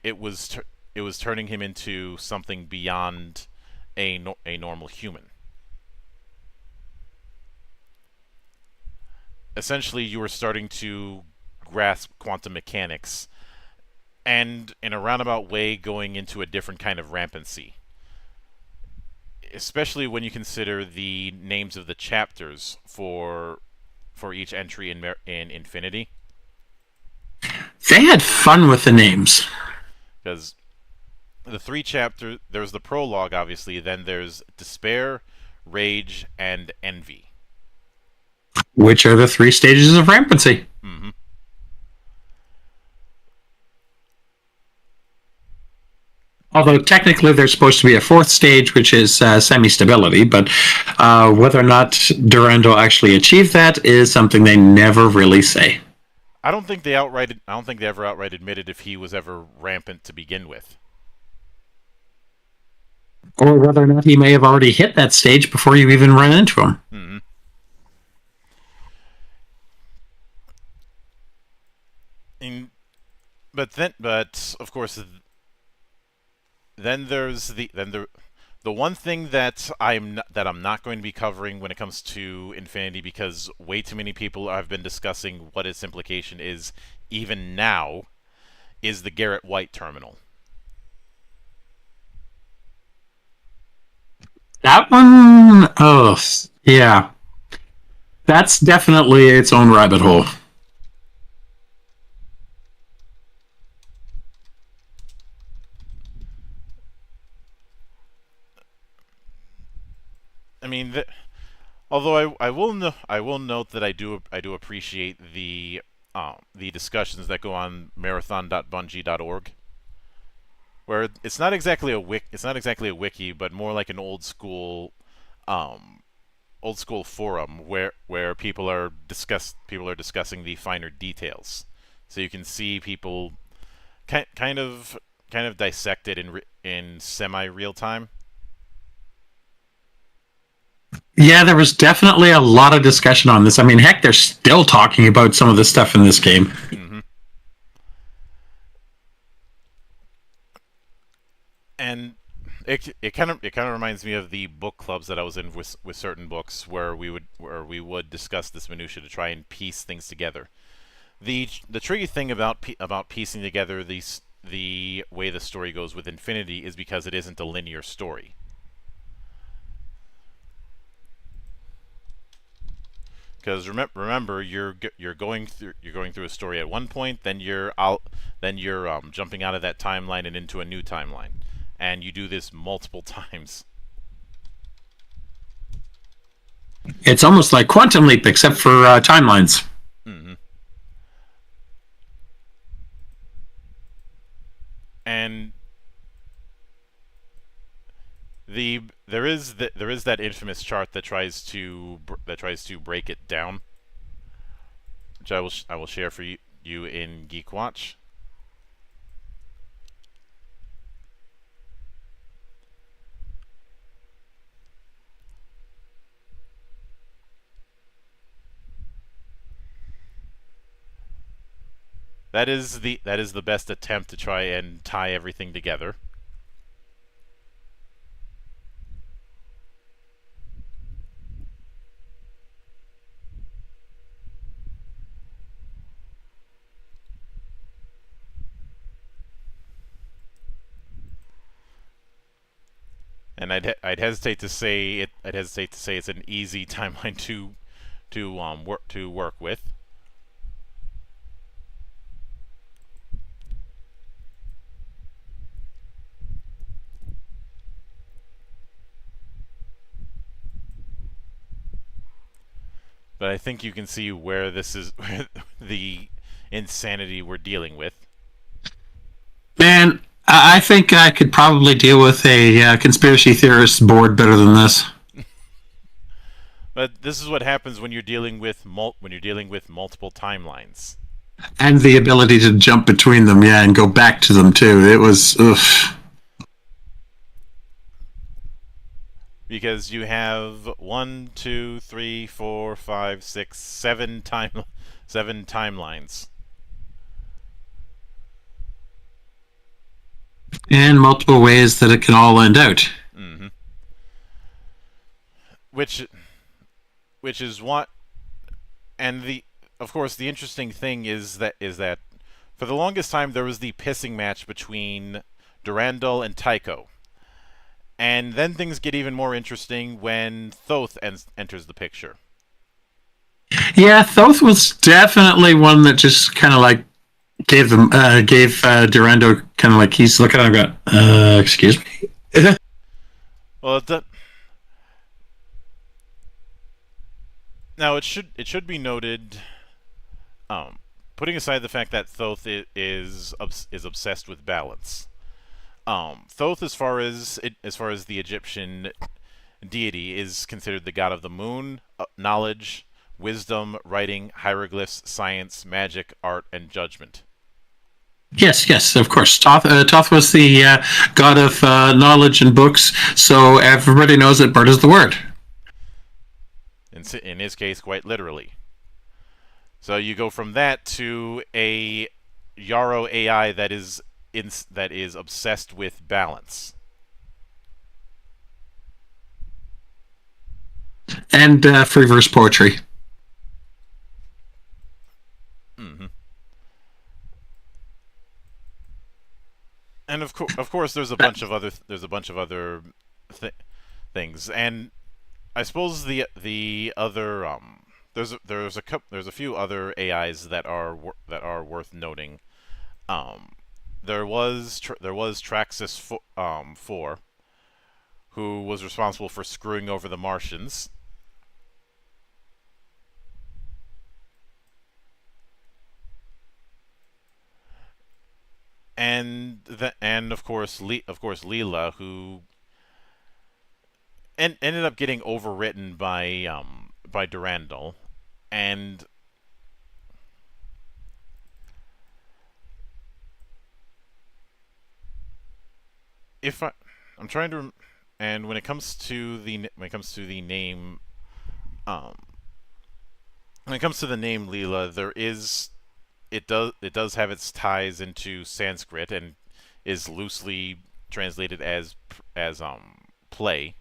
Speaker 1: it was turning him into something beyond a normal human. Essentially, you were starting to grasp quantum mechanics, and in a roundabout way, going into a different kind of rampancy. Especially when you consider the names of the chapters for each entry in Infinity,
Speaker 2: They had fun with the names.
Speaker 1: because the three chapters, there's the prologue, obviously, then there's despair, rage, and envy.
Speaker 2: Which are the three stages of rampancy.
Speaker 1: Mm-hmm.
Speaker 2: Although technically there's supposed to be a fourth stage, which is semi-stability, but whether or not Durando actually achieved that is something they never really say.
Speaker 1: I don't think they ever outright admitted if he was ever rampant to begin with.
Speaker 2: Or whether or not he may have already hit that stage before you even run into him.
Speaker 1: Mm-hmm. And, but of course, then there's the one thing that I'm not going to be covering when it comes to Infinity, because way too many people have been discussing what its implication is even now, is the Garrett White terminal.
Speaker 2: That one, oh, yeah. That's definitely its own rabbit hole.
Speaker 1: I mean, although I will note that I do appreciate the discussions that go on marathon.bungie.org, where it's not exactly a wiki, but more like an um, old school forum where people are discussing the finer details, so you can see people kind kind of dissect it in semi real time.
Speaker 2: Yeah, there was definitely a lot of discussion on this. I mean, heck, they're still talking about some of this stuff in this game.
Speaker 1: Mm-hmm. And it kind of reminds me of the book clubs that I was in with certain books, where we would discuss this minutia to try and piece things together. The tricky thing about piecing together the way the story goes with Infinity is because it isn't a linear story. Because remember, you're going through a story at one point, then you're jumping out of that timeline and into a new timeline, and you do this multiple times.
Speaker 2: It's almost like Quantum Leap, except for timelines.
Speaker 1: Mm-hmm. And there is that infamous chart that tries to break it down, which I will share for you in GeekWatch. That is the best attempt to try and tie everything together. And I'd hesitate to say it. I'd hesitate to say it's an easy timeline to work with. But I think you can see where this is where the insanity we're dealing with.
Speaker 2: Man, I think I could probably deal with a conspiracy theorist board better than this.
Speaker 1: But this is what happens when you're dealing with multiple timelines.
Speaker 2: And the ability to jump between them, yeah, and go back to them too. It was, ugh.
Speaker 1: Because you have one, two, three, four, five, six, seven timelines.
Speaker 2: And multiple ways that it can all end out.
Speaker 1: Mm-hmm. Which which is what and the of course the interesting thing is that for the longest time there was the pissing match between Durandal and Tycho. And then things get even more interesting when Thoth enters the picture.
Speaker 2: Yeah, Thoth was definitely one that just kind of like gave Durando kind of like he's looking at him and going, excuse me.
Speaker 1: Well, now it should be noted, um, putting aside the fact that Thoth is obsessed with balance. Thoth, as far as the Egyptian deity, is considered the god of the moon, knowledge, wisdom, writing, hieroglyphs, science, magic, art, and judgment.
Speaker 2: Yes, yes, of course. Toth was the god of knowledge and books, so everybody knows that Bird is the word.
Speaker 1: In his case, quite literally. So you go from that to a Yarrow AI that is obsessed with balance.
Speaker 2: And free verse poetry.
Speaker 1: Mm-hmm. And of course, there's a bunch of other th- things, and I suppose the other there's a few other AIs that are worth noting. Um, there was Traxxas 4, who was responsible for screwing over the Martians, and of course Leela, who ended up getting overwritten by Durandal, and if I'm trying to, and when it comes to the name, um, when it comes to the name Leela, it does have its ties into Sanskrit and is loosely translated as play,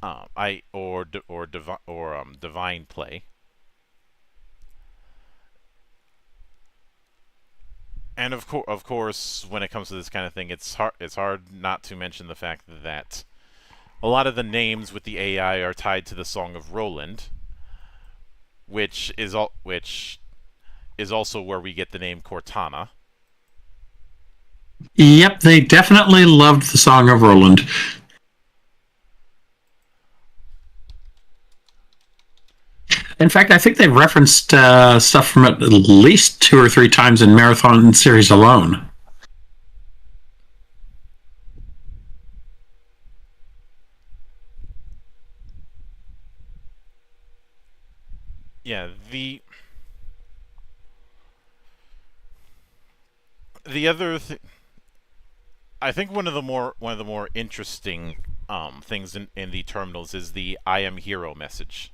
Speaker 1: I or divine play. And of course, when it comes to this kind of thing, it's hard not to mention the fact that a lot of the names with the AI are tied to the Song of Roland, which is also where we get the name Cortana.
Speaker 2: Yep, they definitely loved the Song of Roland. In fact, I think they've referenced stuff from it at least two or three times in Marathon series alone.
Speaker 1: Yeah, the other I think one of the more interesting things in the terminals is the "I am hero" message,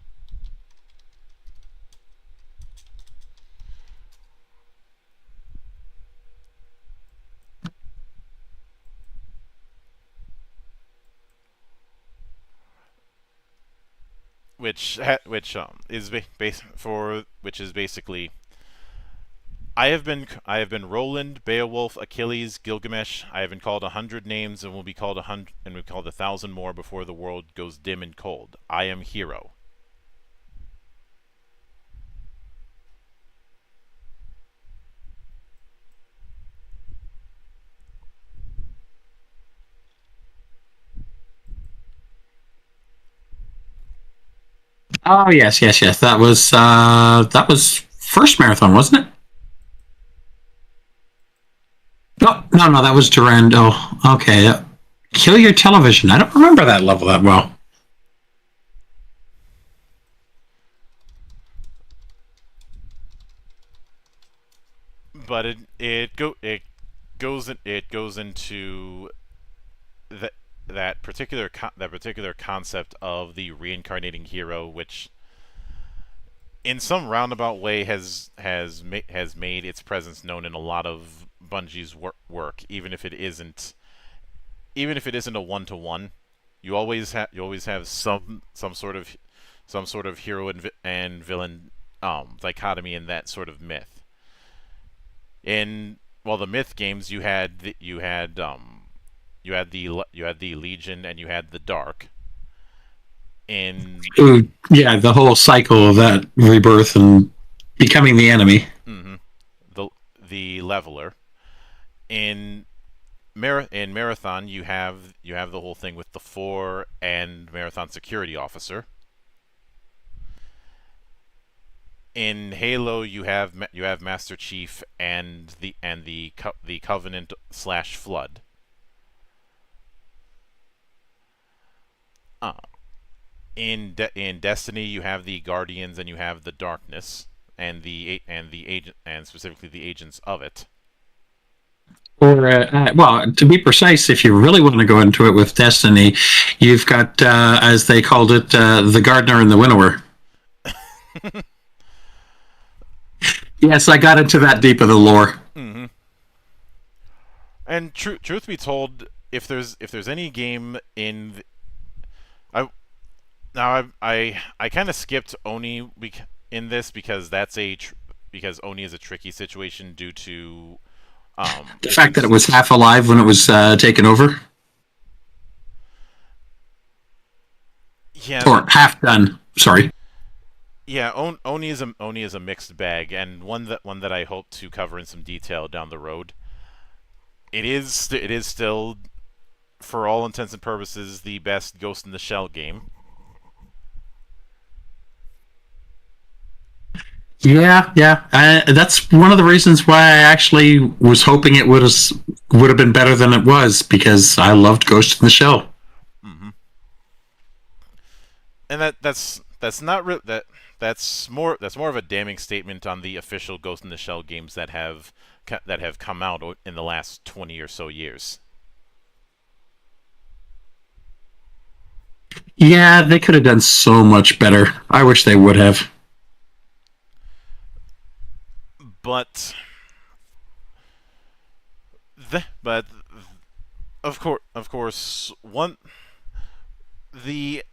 Speaker 1: which is basically, I have been Roland, Beowulf, Achilles, Gilgamesh. I have been called 100 names and will be called 1,000 more before the world goes dim and cold. I am hero.
Speaker 2: Oh yes, yes, yes. That was first Marathon, wasn't it? No, no, no. That was Durand. Oh, okay. Kill your television. I don't remember that level that well.
Speaker 1: But it goes into that that particular concept of the reincarnating hero, which in some roundabout way, has made its presence known in a lot of Bungie's work, even if it isn't a one to one. You always have some sort of hero and villain dichotomy in that sort of myth. In the myth games, you had the Legion and you had the Dark. In
Speaker 2: Ooh, yeah, the whole cycle of that rebirth and becoming the enemy.
Speaker 1: mhm, the Leveler. In in Marathon, you have the whole thing with the Four and Marathon Security Officer. In Halo, you have Master Chief and the Covenant slash Flood. Uh, in Destiny, you have the Guardians and you have the Darkness and the agent and specifically the agents of it.
Speaker 2: Or, well, to be precise, if you really want to go into it with Destiny, you've got, as they called it, the Gardener and the Winnower. Yes, I got into that deep of the lore.
Speaker 1: Mm-hmm. And truth be told, if there's any game I now I kind of skipped Oni in this because because Oni is a tricky situation due to
Speaker 2: The fact that it was half alive when it was taken over,
Speaker 1: yeah
Speaker 2: or half done. Sorry.
Speaker 1: yeah Oni is a mixed bag, and one that I hope to cover in some detail down the road. It is still, for all intents and purposes, the best Ghost in the Shell game.
Speaker 2: Yeah, yeah. That's one of the reasons why I actually was hoping it would have been better than it was because I loved Ghost in the Shell.
Speaker 1: Mm-hmm. And that's not that's more of a damning statement on the official Ghost in the Shell games that have come out in the last 20 or so years.
Speaker 2: Yeah, they could have done so much better. I wish they would have.
Speaker 1: But but of course, one the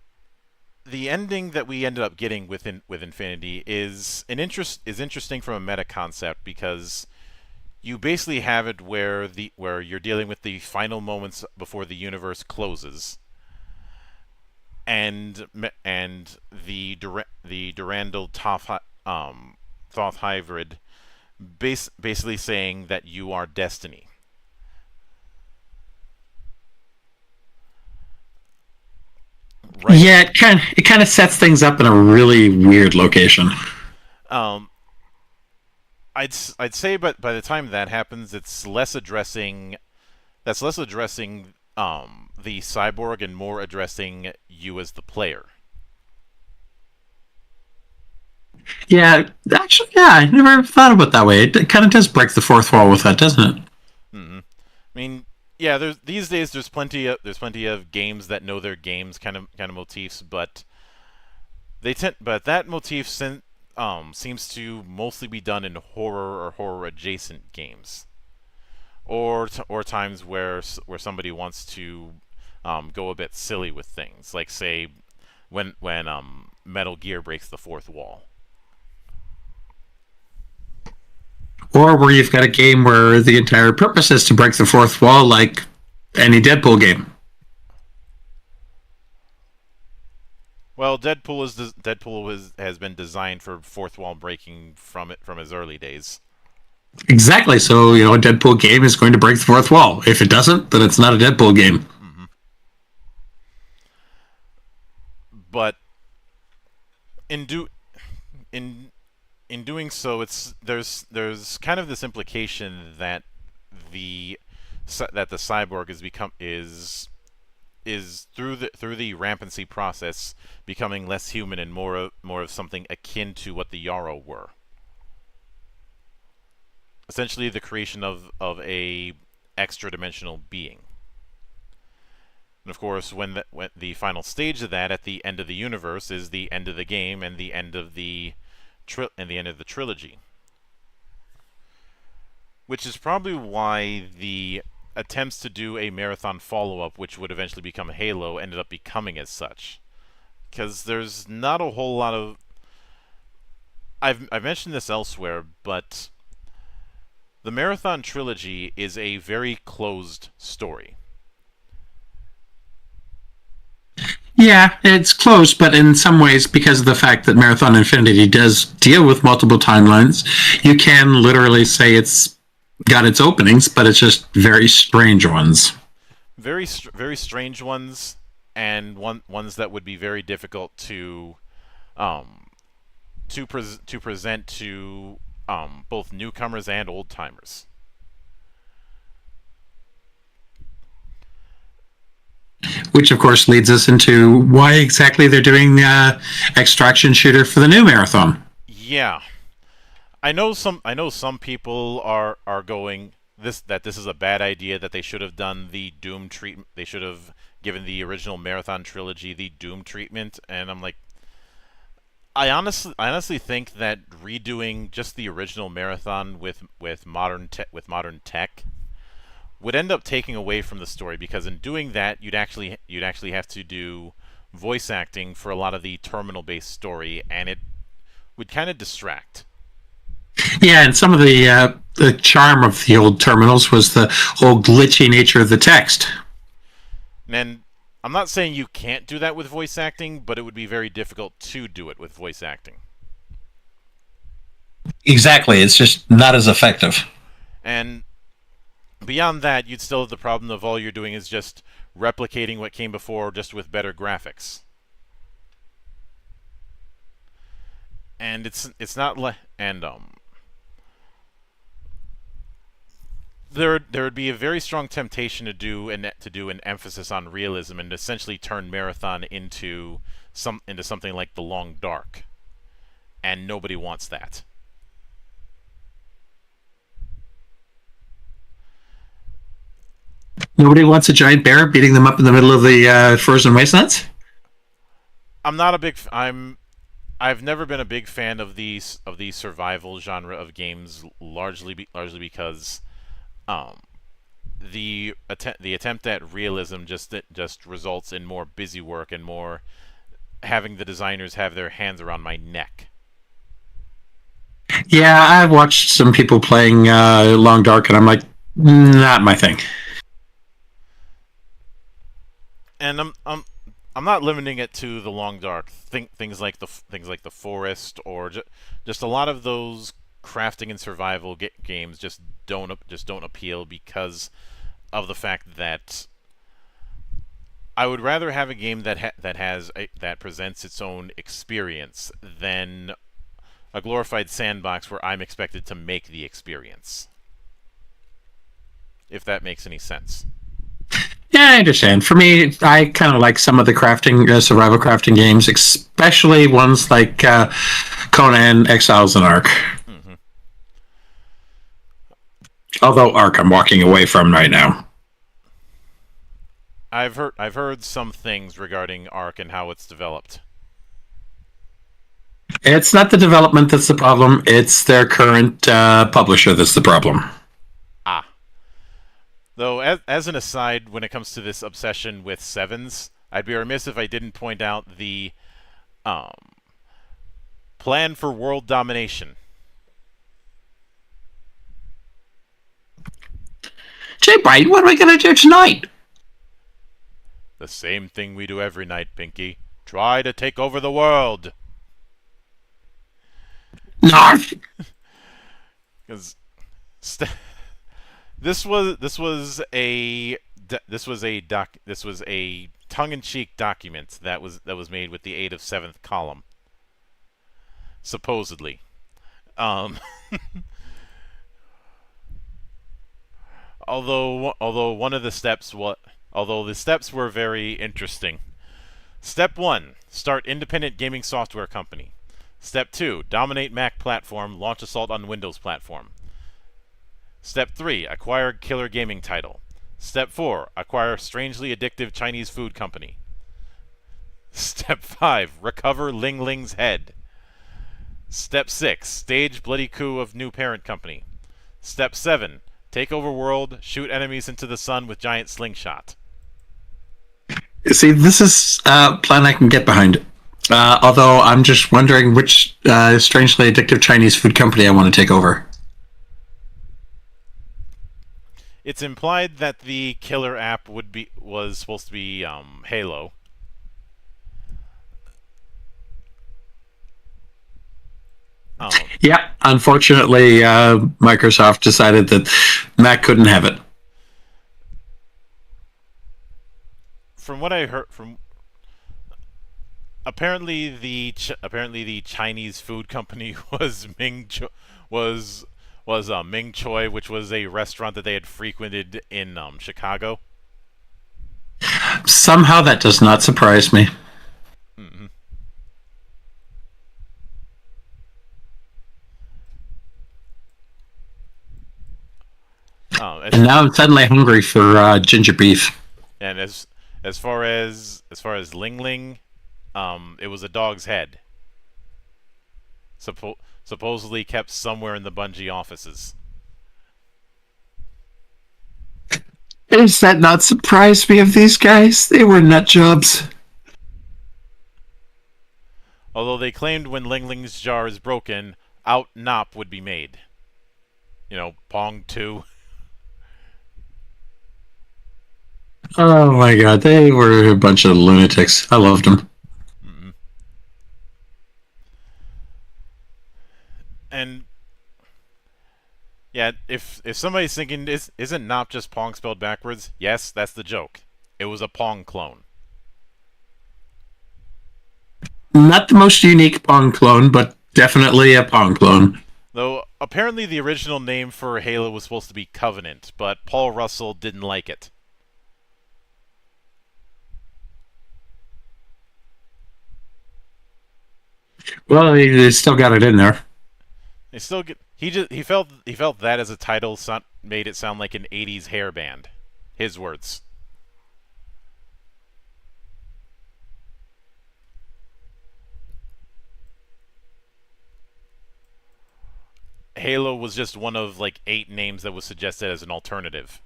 Speaker 1: ending that we ended up getting with Infinity is interesting from a meta concept because you basically have it where you're dealing with the final moments before the universe closes, and the Durandal Thoth hybrid basically saying that you are destiny. Right.
Speaker 2: Yeah, it kind of sets things up in a really weird location.
Speaker 1: Um, I'd say, but by the time that happens, that's less addressing the cyborg and more addressing you as the player.
Speaker 2: Yeah, actually, yeah, I never thought about it that way. It kind of does break the fourth wall with that, doesn't it?
Speaker 1: Mm-hmm. I mean, yeah, these days there's plenty of games that know their games kind of motifs, but but that motif seems to mostly be done in horror or horror adjacent games, or times where somebody wants to go a bit silly with things, like say when Metal Gear breaks the fourth wall.
Speaker 2: Or where you've got a game where the entire purpose is to break the fourth wall, like any Deadpool game.
Speaker 1: Well, has been designed for fourth wall breaking from his early days.
Speaker 2: Exactly. So, a Deadpool game is going to break the fourth wall. If it doesn't, then it's not a Deadpool game.
Speaker 1: Mm-hmm. But in do in in doing so, there's kind of this implication that the that the cyborg is through the rampancy process becoming less human and more of something akin to what the Yarrow were. Essentially, the creation of a extra dimensional being. And of course, when the final stage of that at the end of the universe is the end of the game and the end of the the trilogy, which is probably why the attempts to do a marathon follow-up, which would eventually become Halo, ended up becoming as such. Because there's not a whole lot of... I've mentioned this elsewhere, but the Marathon trilogy is a very closed story.
Speaker 2: Yeah, it's close, but in some ways, because of the fact that Marathon Infinity does deal with multiple timelines, you can literally say it's got its openings, but it's just very strange ones.
Speaker 1: Very strange ones, and ones that would be very difficult um, to present to both newcomers and old timers.
Speaker 2: Which, of course, leads us into why exactly they're doing the extraction shooter for the new Marathon.
Speaker 1: Yeah, I know some people are going this is a bad idea, that they should have done the Doom treatment. They should have given the original Marathon trilogy the Doom treatment, and I'm like, I honestly think that redoing just the original Marathon with modern tech would end up taking away from the story, because in doing that you'd actually have to do voice acting for a lot of the terminal based story, and it would kind of distract.
Speaker 2: Yeah, and some of the charm of the old terminals was the whole glitchy nature of the text.
Speaker 1: And I'm not saying you can't do that with voice acting, but it would be very difficult to do it with voice acting.
Speaker 2: Exactly, it's just not as effective.
Speaker 1: And beyond that, you'd still have the problem of all you're doing is just replicating what came before, just with better graphics. And it's not and there would be a very strong temptation to do an emphasis on realism and essentially turn Marathon into something like The Long Dark, and nobody wants that.
Speaker 2: Nobody wants a giant bear beating them up in the middle of the frozen wastelands?
Speaker 1: I'm not a big I've never been a big fan of the survival genre of games, largely because um, the attempt at realism just results in more busy work and more having the designers have their hands around my neck.
Speaker 2: Yeah, I've watched some people playing Long Dark, and I'm like, not my thing.
Speaker 1: And I'm not limiting it to the Long Dark. Things like the Forest, or just a lot of those crafting and survival games just don't appeal, because of the fact that I would rather have a game that presents its own experience than a glorified sandbox where I'm expected to make the experience. If that makes any sense.
Speaker 2: Yeah, I understand. For me, I kind of like some of the crafting, survival crafting games, especially ones like Conan, Exiles, and Ark.
Speaker 1: Mm-hmm.
Speaker 2: Although Ark, I'm walking away from right now.
Speaker 1: I've heard some things regarding Ark and how it's developed.
Speaker 2: It's not the development that's the problem; it's their current publisher that's the problem.
Speaker 1: Ah. Though, as an aside, when it comes to this obsession with sevens, I'd be remiss if I didn't point out the um, plan for world domination.
Speaker 2: Jay Bright, what are we going to do tonight?
Speaker 1: The same thing we do every night, Pinky. Try to take over the world.
Speaker 2: Narf.
Speaker 1: Because this was a tongue-in-cheek document that was made with the aid of Seventh Column, supposedly. Um, although one of the steps although the steps were very interesting. Step 1: start independent gaming software company. Step 2: dominate Mac platform, launch Assault on Windows platform. Step 3: acquire killer gaming title. Step 4: acquire strangely addictive Chinese food company. Step 5: recover Ling Ling's head. Step 6, stage bloody coup of new parent company. Step 7, take over world, shoot enemies into the sun with giant slingshot.
Speaker 2: See, this is a plan I can get behind. Although I'm just wondering which strangely addictive Chinese food company I want to take over.
Speaker 1: It's implied that the killer app was supposed to be Halo. Um,
Speaker 2: Yeah, unfortunately, Microsoft decided that Mac couldn't have it.
Speaker 1: from what I heard, from apparently the Chinese food company was Ming Choi, which was a restaurant that they had frequented in Chicago.
Speaker 2: Somehow that does not surprise me.
Speaker 1: Mm-hmm.
Speaker 2: And now I'm suddenly hungry for ginger beef.
Speaker 1: and as far as Ling Ling, it was a dog's head, supposedly kept somewhere in the Bungie offices.
Speaker 2: Does that not surprise me of these guys? They were nut jobs.
Speaker 1: Although they claimed when Ling Ling's jar is broken, out Nop would be made. Pong 2.
Speaker 2: Oh my god, they were a bunch of lunatics. I loved them.
Speaker 1: Mm-hmm. And yeah, if somebody's thinking, isn't Nop just Pong spelled backwards? Yes, that's the joke. It was a Pong clone.
Speaker 2: Not the most unique Pong clone, but definitely a Pong clone.
Speaker 1: Though apparently the original name for Halo was supposed to be Covenant, but Paul Russell didn't like it.
Speaker 2: Well, they still got it in there.
Speaker 1: They still get he felt that as a title made it sound like an '80s hair band. His words. Halo was just one of like 8 names that was suggested as an alternative.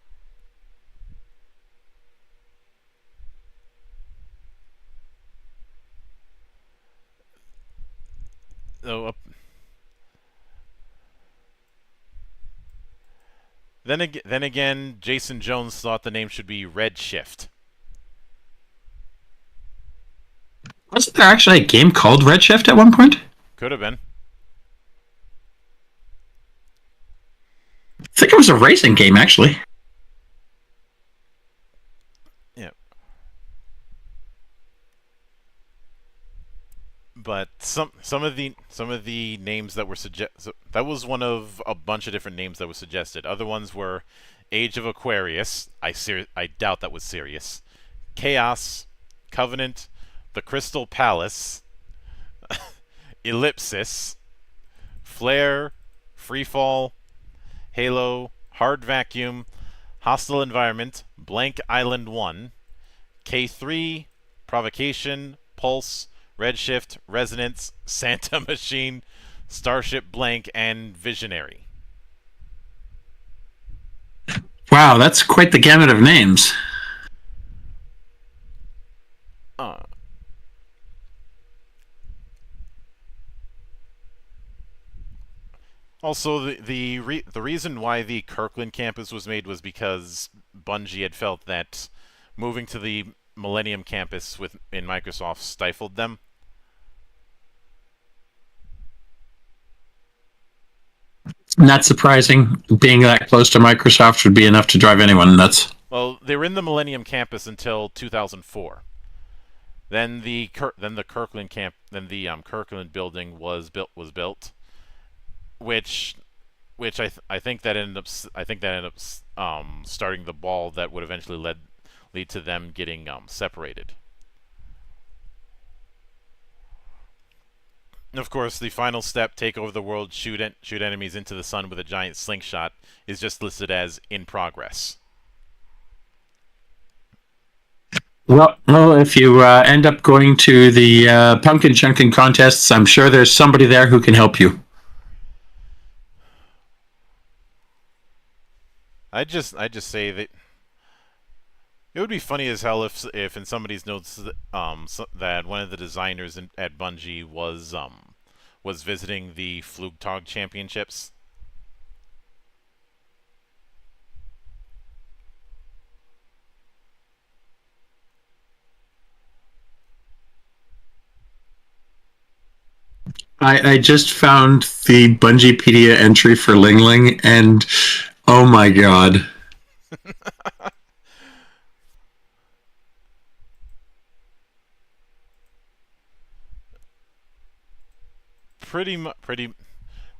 Speaker 1: So, then again, Jason Jones thought the name should be Redshift.
Speaker 2: Wasn't there actually a game called Redshift at one point?
Speaker 1: Could have been.
Speaker 2: I think it was a racing game, actually.
Speaker 1: Yeah. But some of the names that were that was one of a bunch of different names that was suggested. Other ones were Age of Aquarius. I doubt that was serious. Chaos, Covenant, the Crystal Palace, Ellipsis, Flare, Freefall, Halo, Hard Vacuum, Hostile Environment, Blank Island 1, K3, Provocation, Pulse, Redshift, Resonance, Santa Machine, Starship Blank, and Visionary.
Speaker 2: Wow, that's quite the gamut of names.
Speaker 1: Uh, Also, the reason why the Kirkland campus was made was because Bungie had felt that moving to the Millennium campus in Microsoft stifled them.
Speaker 2: Not surprising. Being that close to Microsoft would be enough to drive anyone nuts.
Speaker 1: Well, they were in the Millennium campus until 2004. Then the Kirkland building was built, which I think that ended up starting the ball that would eventually lead to them getting separated. And of course, the final step, take over the world, shoot enemies into the sun with a giant slingshot, is just listed as in progress.
Speaker 2: Well, if you end up going to the pumpkin chunking contests, I'm sure there's somebody there who can help you.
Speaker 1: I just say that it would be funny as hell if in somebody's notes that one of the designers at Bungie was visiting the Flugtag Championships.
Speaker 2: I just found the Bungiepedia entry for Ling Ling, and oh my god.
Speaker 1: Pretty.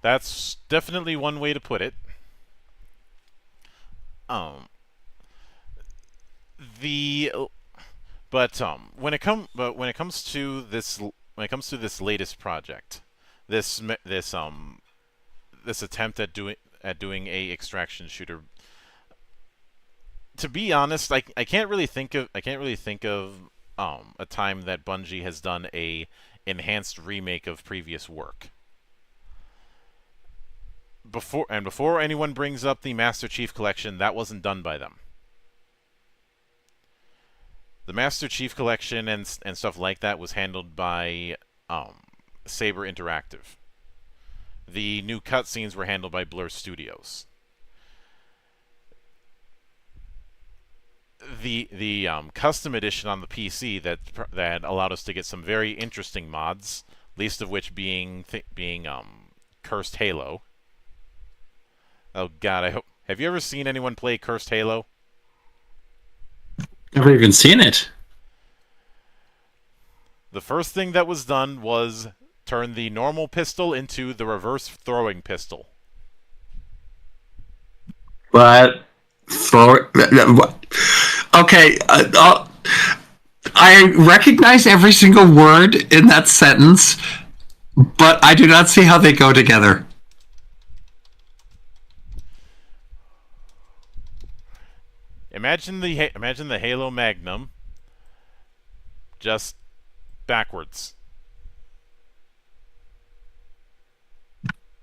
Speaker 1: That's definitely one way to put it. Um, the when it comes to this latest project, this this this attempt at doing a extraction shooter. To be honest, I can't really think of a time that Bungie has done a enhanced remake of previous work. Before anyone brings up the Master Chief Collection, that wasn't done by them. The Master Chief Collection and stuff like that was handled by Saber Interactive. The new cutscenes were handled by Blur Studios. The custom edition on the PC that allowed us to get some very interesting mods, least of which being Cursed Halo. Oh God, I hope. Have you ever seen anyone play Cursed Halo?
Speaker 2: Never even seen it.
Speaker 1: The first thing that was done was turn the normal pistol into the reverse throwing pistol.
Speaker 2: But for okay, I recognize every single word in that sentence, but I do not see how they go together.
Speaker 1: Imagine the Halo Magnum just backwards.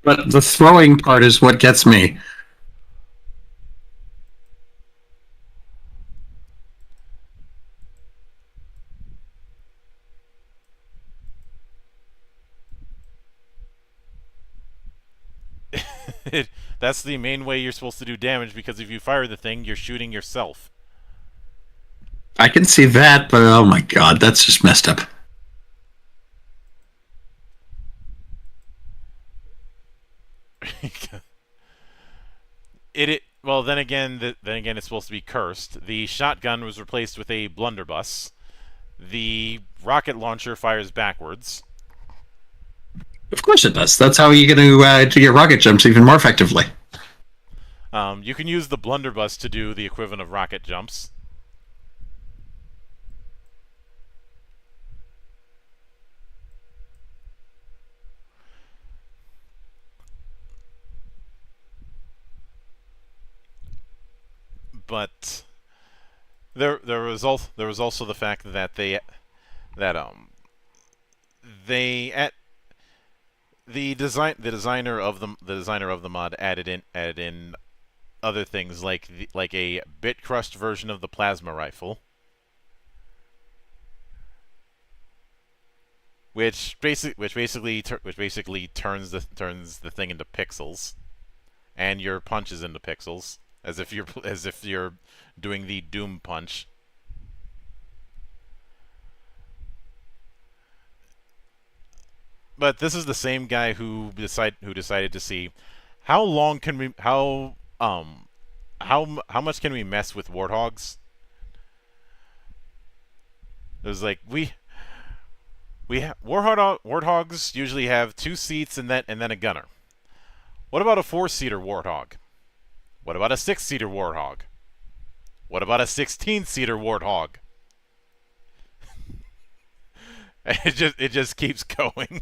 Speaker 2: But the throwing part is what gets me.
Speaker 1: That's the main way you're supposed to do damage, because if you fire the thing, you're shooting yourself.
Speaker 2: I can see that, but oh my god, that's just messed up.
Speaker 1: Well, then again, it's supposed to be cursed. The shotgun was replaced with a blunderbuss. The rocket launcher fires backwards.
Speaker 2: Of course it does. That's how you're going to do your rocket jumps even more effectively.
Speaker 1: You can use the blunderbuss to do the equivalent of rocket jumps. But there was also the fact that that they at the designer of the mod added in other things like a bit crushed version of the plasma rifle, which basically turns the thing into pixels, and your punches into pixels, as if you're doing the Doom punch. But this is the same guy who decided to see how long can we how much can we mess with warthogs. It was like warthogs usually have 2 seats and then a gunner. What about a 4-seater warthog? What about a 6-seater warthog? What about a 16-seater warthog? It just keeps going.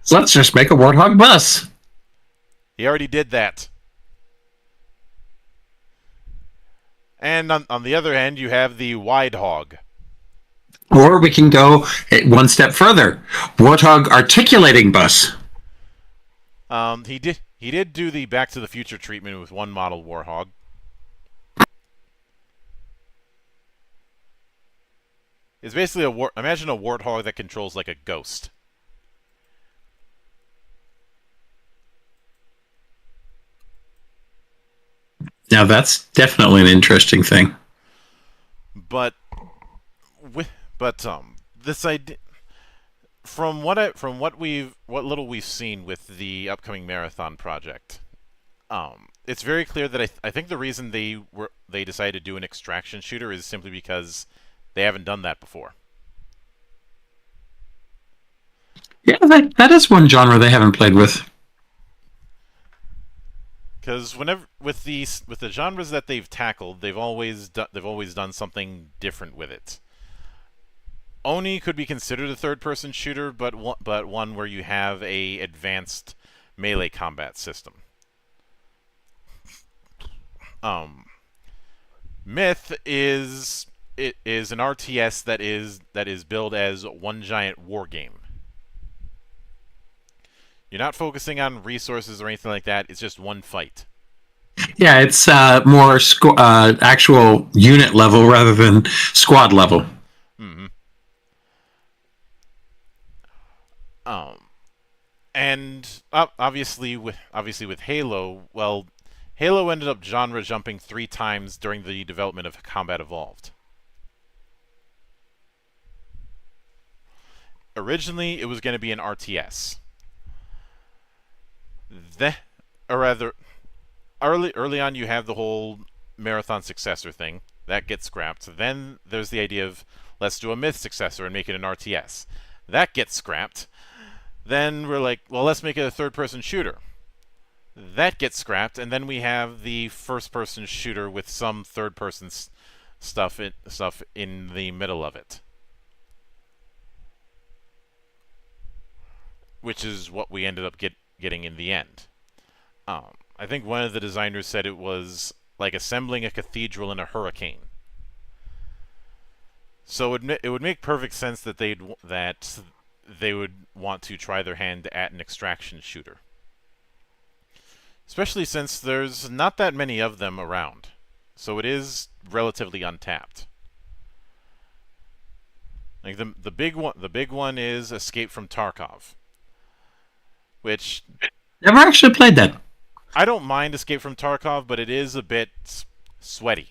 Speaker 2: So let's just make a Warthog bus.
Speaker 1: He already did that. And on the other hand, you have the Wide Hog.
Speaker 2: Or we can go one step further. Warthog articulating bus.
Speaker 1: He did do the Back to the Future treatment with one model Warhog. It's basically imagine a warthog that controls like a ghost.
Speaker 2: Now that's definitely an interesting thing.
Speaker 1: But this idea from what little we've seen with the upcoming marathon project, it's very clear that I think the reason they decided to do an extraction shooter is simply because they haven't done that before.
Speaker 2: Yeah, that is one genre they haven't played with.
Speaker 1: Because whenever with the genres that they've tackled, they've always done something different with it. Oni could be considered a third-person shooter, but one where you have a advanced melee combat system. Um, Myth is an RTS that is billed as one giant war game. You're not focusing on resources or anything like that. It's just one fight.
Speaker 2: Yeah, it's more actual unit level rather than squad level.
Speaker 1: Mm-hmm. Um, and obviously with Halo, well, Halo ended up genre jumping 3 times during the development of Combat Evolved. Originally, it was going to be an RTS. Or rather, early on, you have the whole marathon successor thing that gets scrapped. Then there's the idea of let's do a Myth successor and make it an RTS. That gets scrapped. Then we're like, well, let's make it a third-person shooter. That gets scrapped, and then we have the first-person shooter with some third-person stuff in the middle of it, which is what we ended up getting in the end. I think one of the designers said it was like assembling a cathedral in a hurricane. So it would make perfect sense that they would want to try their hand at an extraction shooter. Especially since there's not that many of them around. So it is relatively untapped. Like the big one is Escape from Tarkov, which
Speaker 2: Never actually played that.
Speaker 1: I don't mind Escape from Tarkov, but it is a bit sweaty.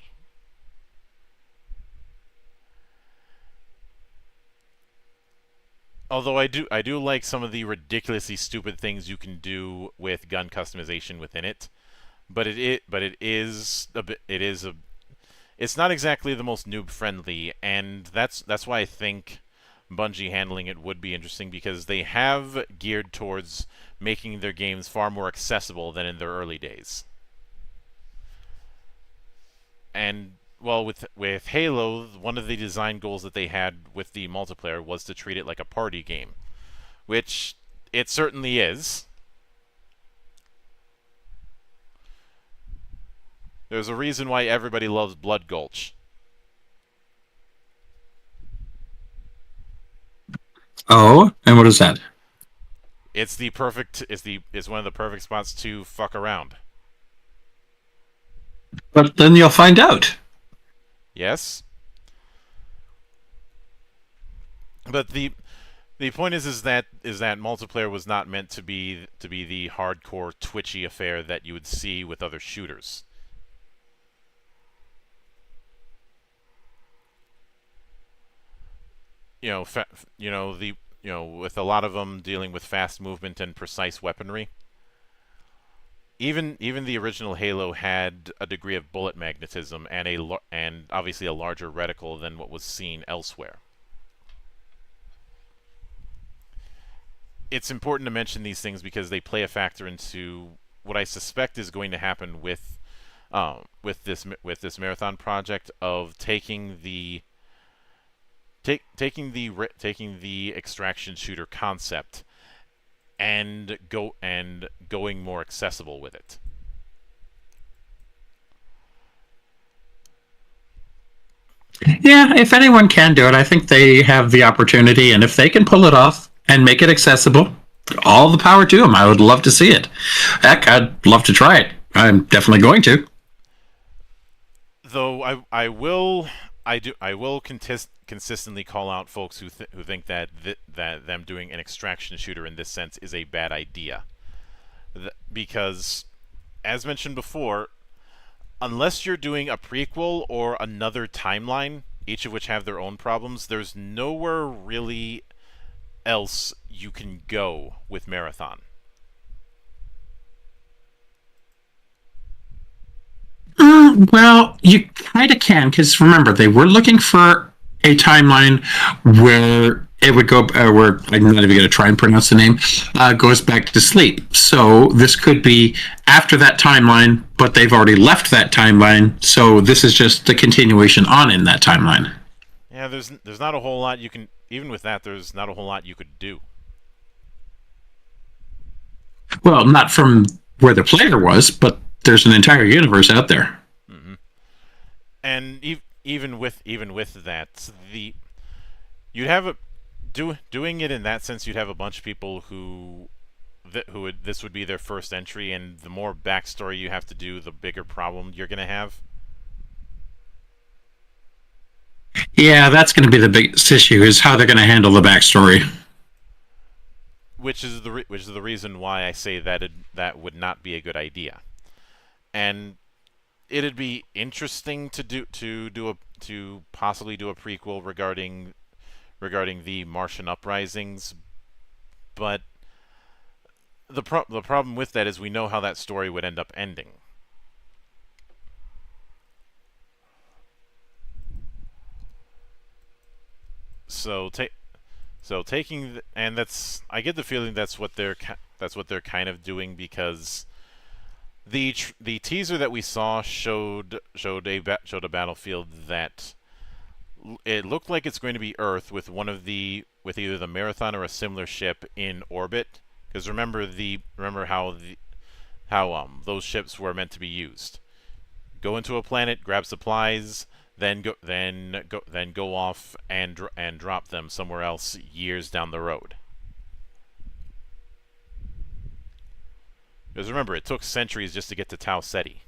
Speaker 1: Although I do like some of the ridiculously stupid things you can do with gun customization within it, but it is a bit it's not exactly the most noob friendly, and that's why I think Bungie handling it would be interesting, because they have geared towards making their games far more accessible than in their early days. And well, with Halo, one of the design goals that they had with the multiplayer was to treat it like a party game, which it certainly is. There's a reason why everybody loves Blood Gulch.
Speaker 2: Oh, and what is that?
Speaker 1: It's one of the perfect spots to fuck around.
Speaker 2: But then you'll find out.
Speaker 1: Yes, but the point is that multiplayer was not meant to be the hardcore twitchy affair that you would see with other shooters. You know, with a lot of them dealing with fast movement and precise weaponry. Even the original Halo had a degree of bullet magnetism and obviously a larger reticle than what was seen elsewhere. It's important to mention these things because they play a factor into what I suspect is going to happen with this marathon project of taking the extraction shooter concept and going more accessible with it.
Speaker 2: Yeah, if anyone can do it, I think they have the opportunity, and if they can pull it off and make it accessible, all the power to them. I would love to see it. Heck, I'd love to try it. I'm definitely going to.
Speaker 1: Though I will consistently call out folks who think that that them doing an extraction shooter in this sense is a bad idea. Because, as mentioned before, unless you're doing a prequel or another timeline, each of which have their own problems, there's nowhere really else you can go with Marathon.
Speaker 2: Well, you kind of can, because remember, they were looking for a timeline where it would go, where I'm not even going to try and pronounce the name, goes back to sleep. So this could be after that timeline, but they've already left that timeline. So this is just the continuation on in that timeline.
Speaker 1: Yeah, there's not a whole lot you can, even with that. There's not a whole lot you could do.
Speaker 2: Well, not from where the player was, but there's an entire universe out there.
Speaker 1: Hmm. And even with that, the you'd have a doing it in that sense. You'd have a bunch of people who would this would be their first entry, and the more backstory you have to do, the bigger problem you're gonna have.
Speaker 2: Yeah, that's going to be the biggest issue is how they're going to handle the backstory.
Speaker 1: Which is the reason why I say that that would not be a good idea. And it'd be interesting to possibly do a prequel regarding the Martian uprisings, but the problem with that is we know how that story would end up ending. So take so taking and that's I get the feeling that's what they're kind of doing because the teaser that we saw showed a battlefield that it looked like it's going to be Earth with with either the Marathon or a similar ship in orbit. Because remember how those ships were meant to be used. Go into a planet, grab supplies, then go off and drop them somewhere else years down the road. Because remember, it took centuries just to get to Tau Ceti.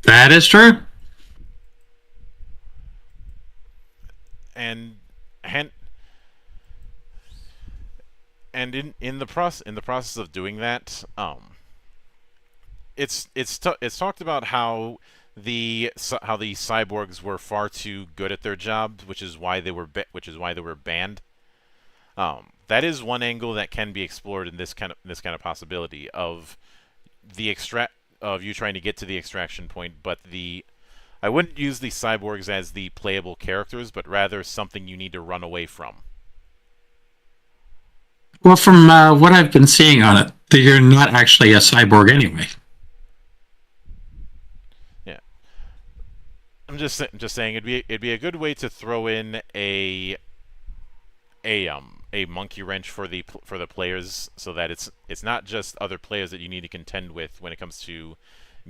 Speaker 2: That is true.
Speaker 1: And and and in the process of doing that, it's talked about how the cyborgs were far too good at their job, which is why they were banned. That is one angle that can be explored in this kind of possibility of the extract of you trying to get to the extraction point, but the I wouldn't use the cyborgs as the playable characters, but rather something you need to run away from.
Speaker 2: Well, from what I've been seeing on it, you're not actually a cyborg anyway.
Speaker 1: Yeah, just saying it'd be a good way to throw in a monkey wrench for the players, so that it's not just other players that you need to contend with when it comes to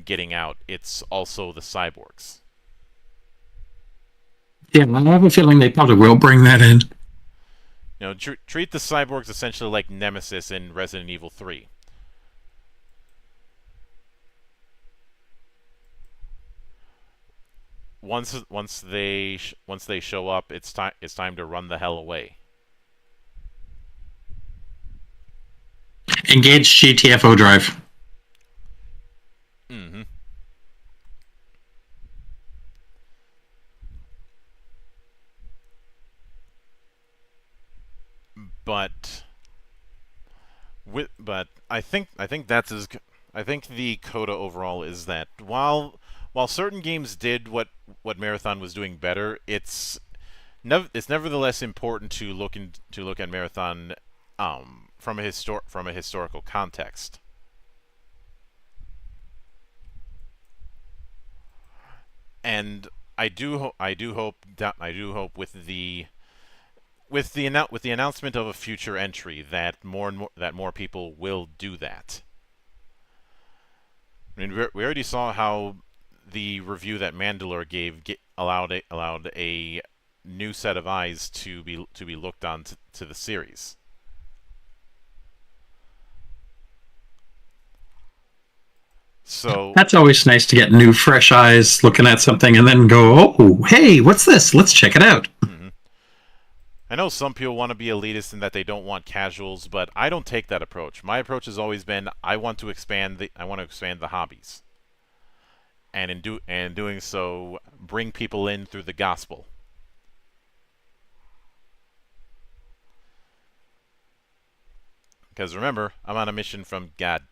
Speaker 1: getting out. It's also the cyborgs.
Speaker 2: Yeah, I have a feeling they probably will bring that in.
Speaker 1: You know, treat the cyborgs essentially like Nemesis in Resident Evil 3. Once they show up, it's time to run the hell away.
Speaker 2: Engage GTFO drive.
Speaker 1: Hmm. But but I think that's as I think the coda overall is that while certain games did what Marathon was doing better, it's nevertheless important to look at Marathon from a historical context. And I do hope with with the announcement of a future entry that more people will do that. I mean, we already saw how the review that Mandalore gave allowed a new set of eyes to be looked on to the series. So
Speaker 2: That's always nice to get new, fresh eyes looking at something and then go, oh, hey, what's this? Let's check it out.
Speaker 1: I know some people want to be elitist in that they don't want casuals, but I don't take that approach. My approach has always been I want to expand the hobbies, and in doing so, bring people in through the gospel. Because remember, I'm on a mission from God.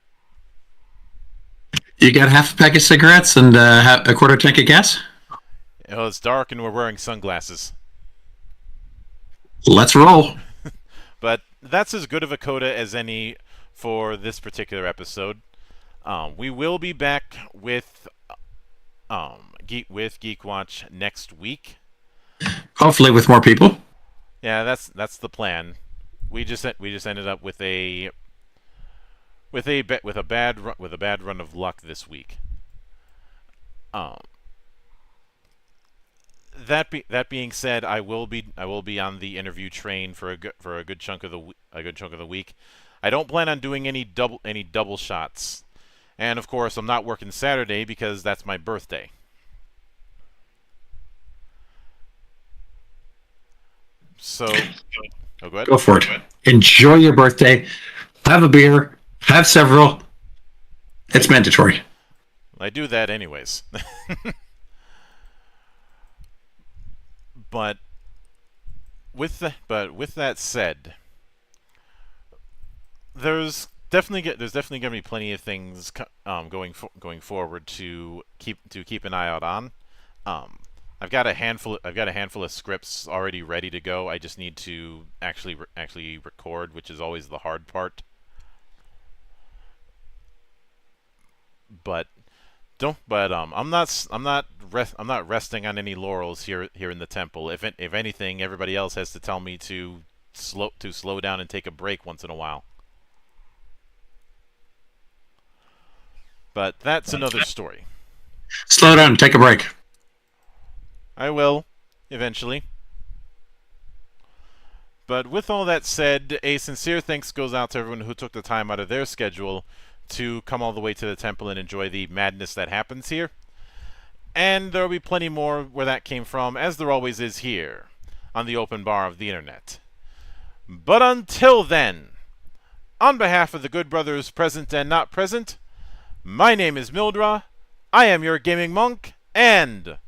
Speaker 2: You got half a pack of cigarettes and a quarter tank of gas?
Speaker 1: It's dark and we're wearing sunglasses.
Speaker 2: Let's roll.
Speaker 1: But that's as good of a coda as any for this particular episode. We will be back with GeekWatch next week.
Speaker 2: Hopefully with more people.
Speaker 1: Yeah, that's the plan. We just ended up with a bad run of luck this week. That being said, I will be on the interview train for a good chunk of the week. I don't plan on doing any double shots, and of course I'm not working Saturday because that's my birthday. So, oh, go ahead.
Speaker 2: Go for it. Enjoy your birthday. Have a beer. Have several. It's mandatory.
Speaker 1: I do that anyways. But with that said, there's definitely going to be plenty of things going forward to keep an eye out on. I've got a handful of scripts already ready to go. I just need to actually record, which is always the hard part. But I'm not resting on any laurels here in the temple. If anything, everybody else has to tell me to slow down and take a break once in a while. But that's another story.
Speaker 2: Slow down. Take a break.
Speaker 1: I will, eventually. But with all that said, a sincere thanks goes out to everyone who took the time out of their schedule to come all the way to the temple and enjoy the madness that happens here. And there will be plenty more where that came from, as there always is here, on the open bar of the internet. But until then, on behalf of the good brothers present and not present, my name is Mildra, I am your gaming monk, and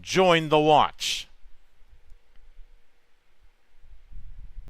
Speaker 1: join the watch.